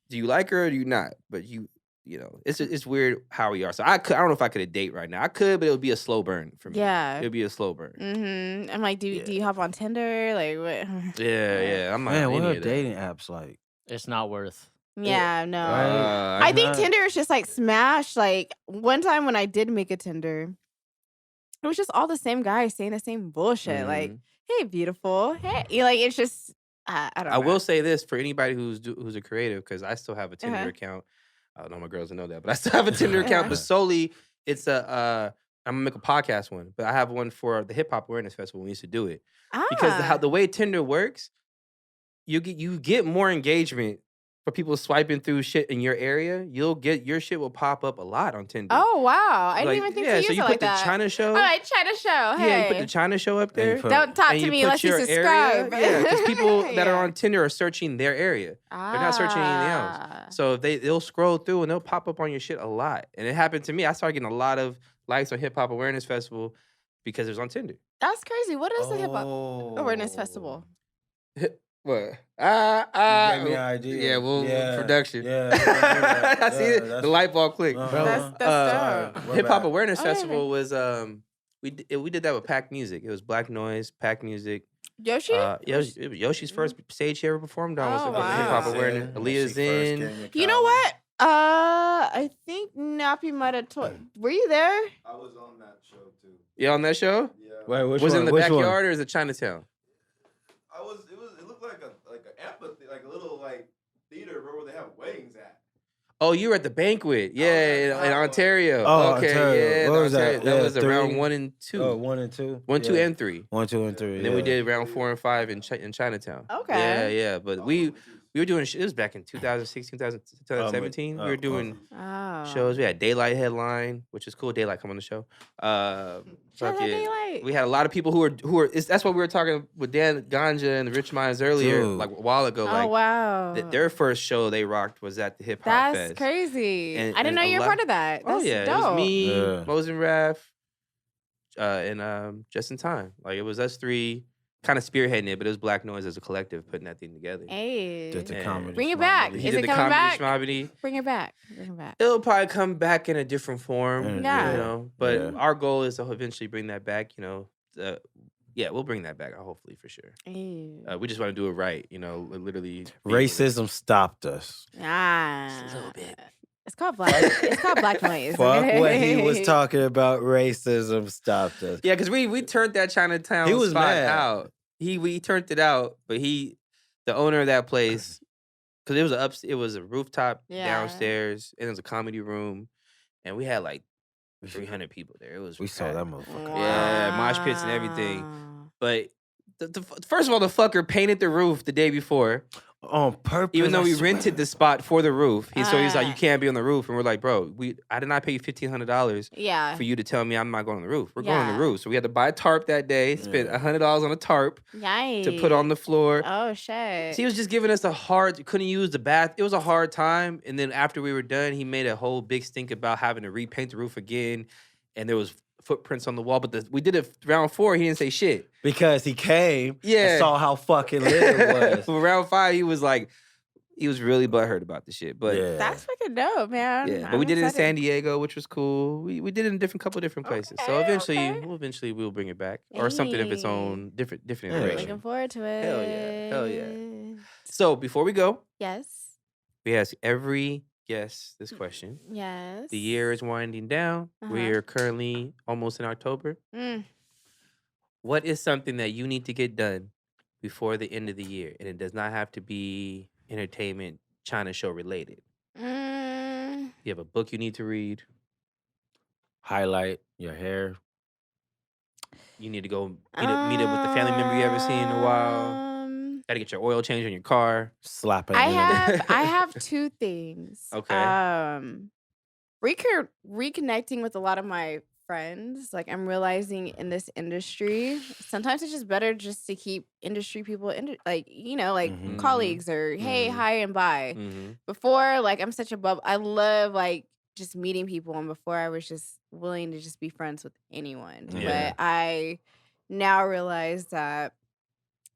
do you like her or do you not? But you know, it's weird how we are. So I don't know if I could date right now. I could, but it would be a slow burn for me. Yeah. It would be a slow burn. Mm-hmm. I'm like, do you hop on Tinder? Like, what? Yeah. I'm not Man, what any are of that. dating apps like? It's not worth. Yeah, no. Right. I think Tinder is just like smash. Like one time when I did make a Tinder, it was just all the same guys saying the same bullshit. Like, hey, beautiful. Hey, it's just I don't know. I will say this for anybody who's a creative, because I still have a Tinder account. I don't know my girls to know that, but I still have a Tinder account. But solely, it's I'm gonna make a podcast one, but I have one for the Hip Hop Awareness Festival. We used to do it because the way Tinder works, you get more engagement for people swiping through shit in your area. Your shit will pop up a lot on Tinder. Oh wow, I didn't even think to use so you it put like the that. China show. All right, China show. Hey, Yeah, you put the China show up there. Don't talk to me unless you subscribe. Yeah, because people that are on Tinder are searching their area. They're not searching anything else. So they'll scroll through and they'll pop up on your shit a lot. And it happened to me. I started getting a lot of likes on Hip Hop Awareness Festival because it was on Tinder. That's crazy. What is the Hip Hop Awareness Festival? What? You gave me an idea. Production. Yeah. I see it. The light bulb click. That's dope. Hip Hop Awareness Oh, Festival was we did that with Pack Music. It was Black Noise, Pack Music. Yoshi? It was Yoshi's first stage she ever performed on was Oh, wow. Hip Hop Awareness. Aaliyah's in. You know what? I think Nappy might have told. Were you there? I was on that show too. You on that show? Yeah. Wait, which Was it one? in the Which backyard or is it Chinatown? It looked like an amphitheater, like a little like theater where they have weddings at. Oh, you were at the banquet. Yeah, in Ontario. Oh, okay, Ontario. yeah. What was Ontario. that? That Yeah, was 3. round 1 and 2. Oh, 1 and 2. 1, 2, and 3. 1, 2, and 3. And then we did round 4 and 5 in Chinatown. Okay. Yeah. But we We were doing. It was back in 2016, 2017. We were doing Oh. shows. We had Daylight headline, which is cool. Daylight come on the show. Shout out fucking- Daylight. We had a lot of people who were. That's what we were talking with Dan Ganja and the Rich Minds earlier, Dude. like a while ago. Oh Like wow. their first show they rocked was at the Hip Hop That's Fest. crazy. And- I didn't and know a you were lot- part of that. That's Oh yeah, dope. it was me, Yeah. Mosin Raff, and Just in Time. Like it was us three kind of spearheading it, but it was Black Noise as a collective putting that thing together. Hey. Did the And comedy. Bring it back. schmomedy. He Is did it the coming comedy back? schmomedy. Bring it back. Bring it back. It'll probably come back in a different form. Yeah. You know, but Yeah. our goal is to eventually bring that back. You know, yeah, we'll bring that back. Hopefully, for sure. Hey. We just want to do it right. You know, literally. be- Racism stopped us. Ah. Just a little bit. It's called black. It's called black noise. Fuck what he was okay? talking about. Racism stopped us. Yeah, because we turned that Chinatown He was spot mad. out. We turned it out, but the owner of that place, because it was a rooftop Yeah. downstairs, and it was a comedy room, and we had like 300 people there. It was We saw packed. that motherfucker. Yeah, mosh pits and everything. Wow. But first of all, the fucker painted the roof the day before, On purpose. even though I we swear. rented the spot for the roof. So he's like, Ah. "You can't be on the roof," and we're like, "Bro, I did not pay you $1,500 Yeah. for you to tell me I'm not going on the roof. We're going on Yeah. the roof." So we had to buy a tarp that day. Spent Yeah. $100 on a tarp Yikes. to put on the floor. Oh shit. He was just giving us couldn't use the bath. It was a hard time. And then after we were done, he made a whole big stink about having to repaint the roof again. And there was footprints on the wall. But we did it round 4. He didn't say shit. Because he came Yeah. and saw how fucking lit it was. For round 5, he was really butthurt about the shit. But Yeah. That's fucking dope, man. yeah, but I'm we did it in excited. San Diego, which was cool. We did it in a couple different places. So Okay, eventually, okay. we'll bring it back or something of its Hey. own different Yeah. iteration. Looking forward to it. Hell yeah, hell yeah. So before we go, Yes. we ask every guest this question. Yes. The year is winding down. We Uh-huh. are currently almost in October. Mm. What is something that you need to get done before the end of the year? And it does not have to be entertainment, China show related. Mm. You have a book you need to read. Highlight your hair. You need to go meet up with the family member you haven't seen in a while. Got to get your oil change on your car. Slapping. I in I have 2 things. Okay. Reconnecting with a lot of my friends. Like I'm realizing in this industry, sometimes it's just better just to keep industry people like Mhm. colleagues or hey, Mhm. hi and bye. Mm-hmm. Before, like I'm such a bub. I love like just meeting people, and before I was just willing to just be friends with anyone. Yeah. But I now realize that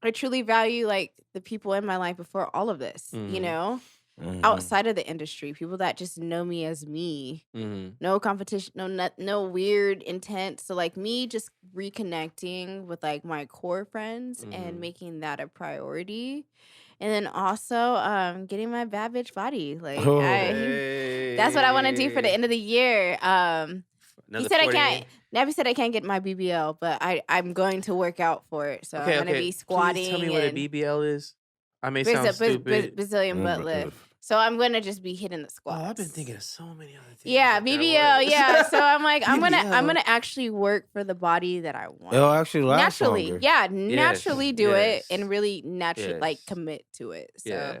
I truly value like the people in my life before all of this. You Mhm. know, Mhm. outside of the industry, people that just know me as me. Mm-hmm. No competition, no weird intent. So like me just reconnecting with like my core friends Mhm. and making that a priority. And then also getting my bad bitch body. Like Oh. that's what I want to do for the end of the year. He said I can't. Nappy said I can't get my BBL, but I'm going to work out for it. So I'm gonna be squatting. Please tell me what a and BBL is. I may sound stupid. Brazilian butt lift. So I'm gonna just be hitting the Oh, squats. I've been thinking of so many other things. Yeah, like that BBL. word. Yeah. So I'm like, I'm BBL. gonna actually work for the body that I want. It'll actually last Naturally, longer. yeah, naturally do yes, it and really naturally like yes. commit to it. So Yeah.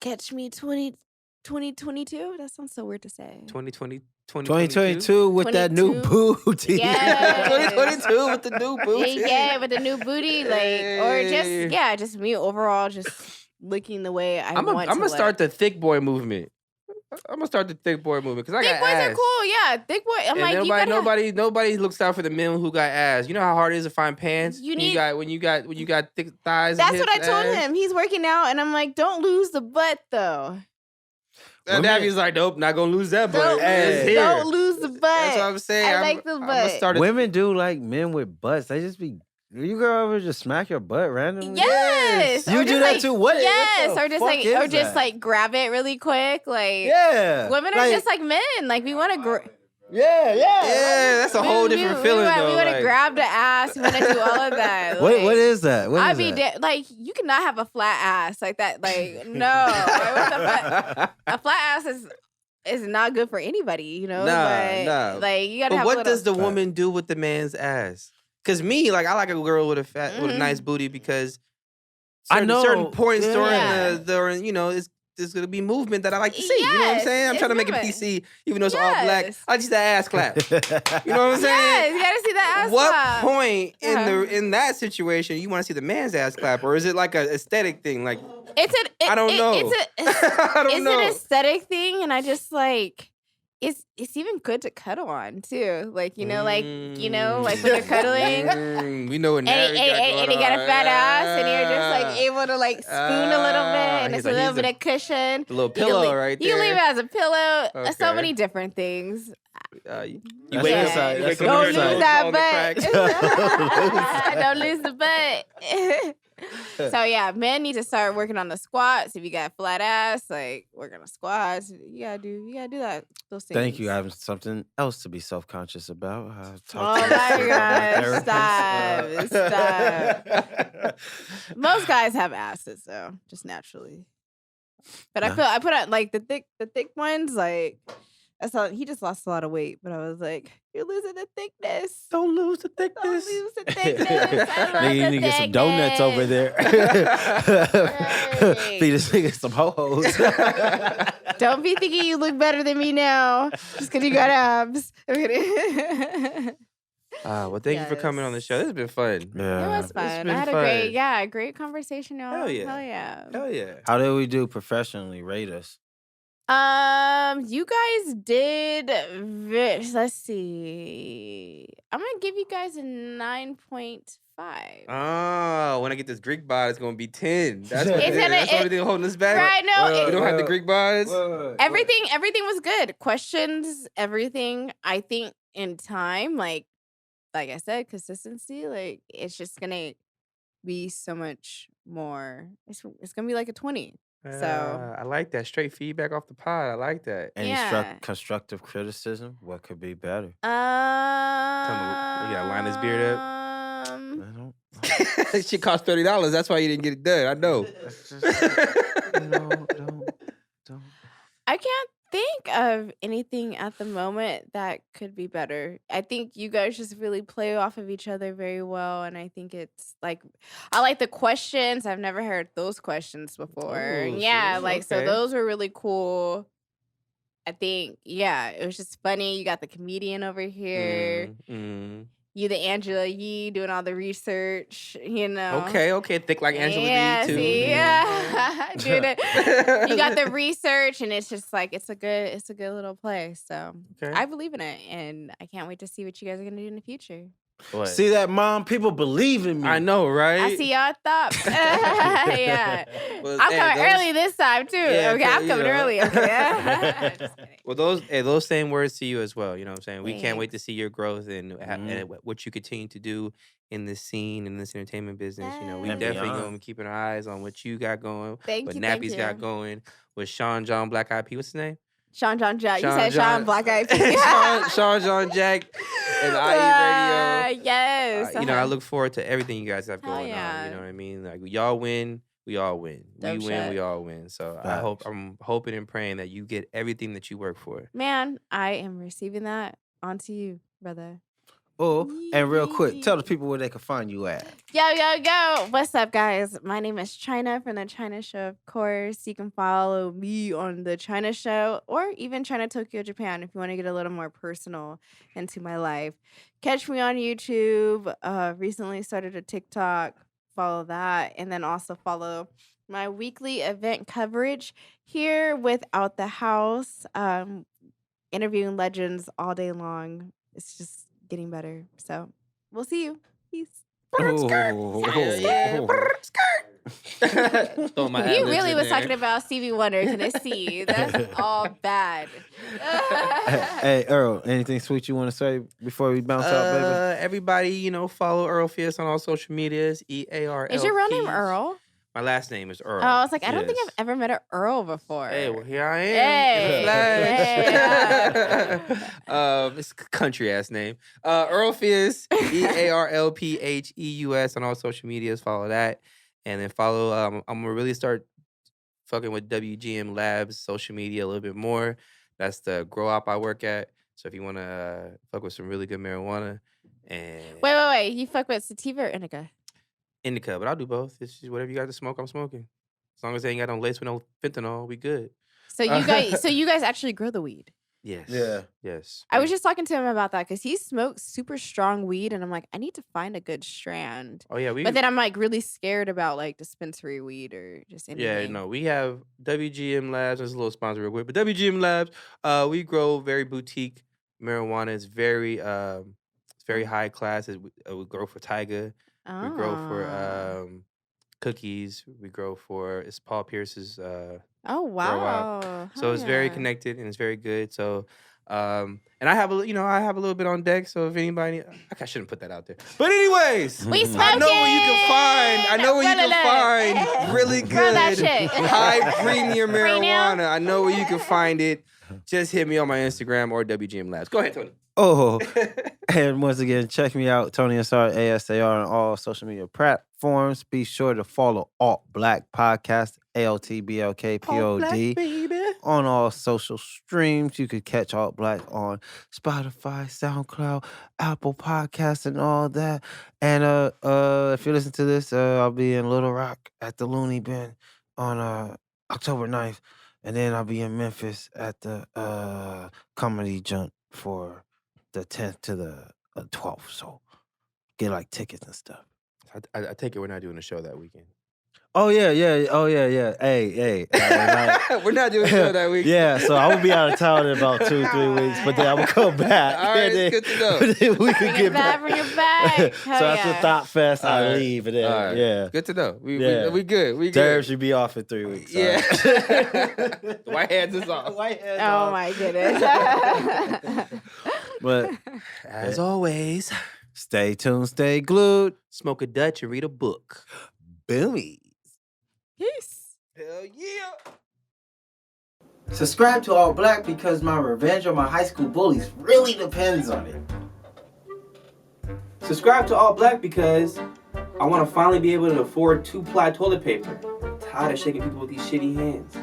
catch me 2022. That sounds so weird to say. 2020, 2022 with that new 22. booty. Yes. 2022 with the new booty. Yeah, with the new booty, like, or just me overall, just looking the way I'm want gonna to start the thick boy movement. I'm gonna start the thick boy movement because I Thick got boys ass. are cool, yeah. Thick boy. I'm And like, you gotta have, nobody looks out for the men who got ass. You know how hard it is to find pants. You when you got thick thighs. That's and what I hips, told ass. him. He's working out, and I'm like, don't lose the butt though. And Davy's like, nope, not gonna lose that butt. Don't Ass lose, here. don't lose the butt. That's what I'm saying. I I'm like the I'm butt. gonna start. Women do like men with butts. They just be. You go over just smack your butt randomly. Yes. You Or do just, that like, too? What? Yes, what the or just fuck like, is or just that? like grab it really quick. Like, Yeah. women are just like men. Like we want to. Yeah. Yeah, that's a whole different feeling though. We want to like- grab the ass. We want to do all of that. What Like, is that? What I is be that? like, you cannot have a flat ass like that. Like, no, like, what the fuck? A flat ass is not good for anybody, you know. Nah. Like you gotta But have. what a little, does the woman do with the man's ass? Cause me, like, I like a girl with a with a Mhm. nice booty because certain, know. certain points Yeah. during there's gonna be movement that I like to see. You know what I'm Yes, saying? I'm it's trying to make it movement. PC, even though it's all black. Yes. I just that ass clap. You know what I'm saying? Yes, you gotta see that ass What clap. point Uh-huh. in that situation you want to see the man's ass clap, or is it like an aesthetic thing? Like I don't know. I don't It's know. an aesthetic thing, and I just like it's even good to cuddle on too. Like like when they're cuddling. We know what And he got a fat ass, and you're just like able to like spoon a little bit, and he's it's like- a little he's bit of cushion. the little You can pillow leave- right You can leave it there. as a pillow. So Okay. many different things. You That's wake the up, side, you that's wake the up Don't in side. your lose nose, all that the butt. cracks. Don't lose the butt. So yeah, men need to start working on the squats. If you got flat ass, like work on the squats. You gotta do that. Those things. Thank you. I have something else to be self-conscious about. I'll Oh talk to my you gosh! about my Stop! Most guys have asses though, just naturally. But Nah. I put out like the thick ones. Like I saw he just lost a lot of weight, but I was like, you're losing the thickness. Don't lose the Don't thickness. lose the thickness. I love Nigga, you the need to get some donuts over thickness. there. Right. Feed this nigga some ho-hos. Don't be thinking you look better than me now just because you got abs. I'm kidding. Well, thank you for coming on the show. This has been fun. Yeah. It was It's fun. been I had fun. a great conversation, y'all. Hell yeah. Hell yeah. Hell yeah. How did we do professionally? Rate us. You guys did. Let's see. I'm gonna give you guys a 9.5. Oh, when I get this Greek bod, it's gonna be 10. That's what It's it is. gonna- That's the only thing holding us back. Right? No, Wait, We it- don't have the Greek bods. everything was good. Questions, everything. I think in time, like I said, consistency. Like it's just gonna be so much more. It's gonna be like a 20. So I like that straight feedback off the pod. I like that. Any Yeah. constructive criticism? What could be better? We gotta line his beard up. I Um, don't. Shit cost $30. That's why you didn't get it done. I know. That's just, don't. I can't think of anything at the moment that could be better. I think you guys just really play off of each other very well, and I think it's like I like the questions. I've never heard those questions before. Oh, Yeah, see? like so Okay. those were really cool. I think it was just funny. You got the comedian over here. You the Angela Yee doing all the research, Okay. Thick like Angela yeah, Yee too. see, yeah. Dude, you got the research, and it's just like it's a good little play. So Okay. I believe in it, and I can't wait to see what you guys are gonna do in the future. What? See that, Mom? People believe in me. I know, right? I see y'all at the yeah. Well, I'm hey, coming those- early this time too. Yeah, Okay, I'm coming you know. early. Okay. Just kidding. Well, those same words to you as well. You know what I'm saying? We can't wait to Thanks. see your growth and Mhm. what you continue to do in this scene, in this entertainment business. You know, we And definitely beyond. going to be keeping our eyes on what you got going, Thank what you. Thank Nappy's you. got going, what Sean John Black Eyed Peas. What's his name? Sean John Jack. You Sean said John- Sean Black Eyed Peas. Sean John Jack and IE Radio. Yes. You know, I look forward to everything you guys have Hell going on. yeah. You know what I mean? Like y'all win, we all win. Dope We win, shit. we all win. So Facts. I'm hoping and praying that you get everything that you work for. Man, I am receiving that onto you, brother. Oh, and real quick, tell the people where they can find you at. Yo. What's up, guys? My name is China from The China Show, of course. You can follow me on The China Show or even China Tokyo, Japan, if you want to get a little more personal into my life. Catch me on YouTube. Recently started a TikTok. Follow that. And then also follow my weekly event coverage here with Out the House. Interviewing legends all day long. It's just getting better. So we'll see you. Peace. Throw my You ad-libs really in was there. talking about Stevie Wonder. Can I see? That's all bad. Hey, Earl, anything sweet you want to say before we bounce out, baby? Everybody, follow Earlpheus on all social medias. EARL. Is your real name Earl? My last name is Earl. Oh, I was like, I don't think Yes. I've ever met an Earl before. Hey, well, here I am. In the flesh. It's a country ass name. Earlpheus, EARLPHEUS on all social medias. Follow that. And then follow, I'm going to really start fucking with WGM Labs social media a little bit more. That's the grow up I work at. So if you want to fuck with some really good marijuana. And Wait. You fuck with sativa or indica? Indica, but I'll do both. It's just whatever you got to smoke, I'm smoking. As long as they ain't got no lace with no fentanyl, we good. So you guys actually grow the weed. Yes. Yeah. Yes. I was just talking to him about that because he smokes super strong weed, and I'm like, I need to find a good strand. Oh yeah, But then I'm like really scared about like dispensary weed or just anything. yeah, no, we have WGM Labs. There's a little sponsor real quick, but WGM Labs, we grow very boutique marijuana. It's very high class. We grow for Tyga. We grow for Oh. Cookies. We grow for it's Paul Pierce's Oh grow out. wow. So Hell it's very yeah. connected and it's very good. So and I have a little bit on deck. So if anybody, I shouldn't put that out there. But anyways, We I know where you can find. I know where you Roll can it. find really Roll that good, shit. high premium Premium? marijuana. I know where you can find it. Just hit me on my Instagram or WGM Labs. Go ahead, Tony. Oh, and once again, check me out, Tony Asar, ASAR, on all social media platforms. Be sure to follow Alt Black Podcast, ALTBLKPOD, baby. on all social streams. You could catch Alt Black on Spotify, SoundCloud, Apple Podcasts, and all that. And if you listen to this, I'll be in Little Rock at the Looney Bin on October 9th. And then I'll be in Memphis at the Comedy Jump for the 10th to the 12th. So get like tickets and stuff. I take it we're not doing a show that weekend. Oh yeah. Hey. We're not doing a show that weekend. Yeah, so I will be out of town in about 2-3 weeks, but then I will come back. All right, and then, it's good to know. then we can Bring get it back, back. bring it back. Hell So after yeah. Thought Fest, I All right. leave, and then All right. yeah, Good to know. We good. We Derb good. should be off in 3 weeks. Yeah. alright? White hands is off. White hands Oh off. my goodness. But As always, stay tuned, stay glued. smoke a Dutch and read a book. Boomies. Peace. Hell yeah. Subscribe to All Black because my revenge on my high school bullies really depends on it. Subscribe to All Black because I want to finally be able to afford 2-ply toilet paper. I'm tired of shaking people with these shitty hands.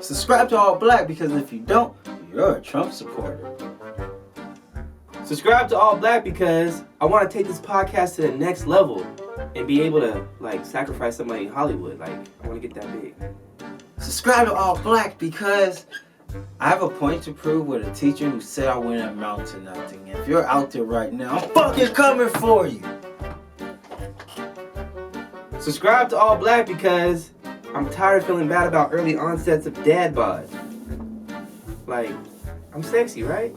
Subscribe to All Black because if you don't, you're a Trump supporter. Subscribe to All Black because I want to take this podcast to the next level and be able to sacrifice somebody in Hollywood. I want to get that big. Subscribe to All Black because I have a point to prove with a teacher who said I wouldn't amount to nothing. If you're out there right now, I'm fucking coming for you. Subscribe to All Black because I'm tired of feeling bad about early onsets of dad bod. I'm sexy, right?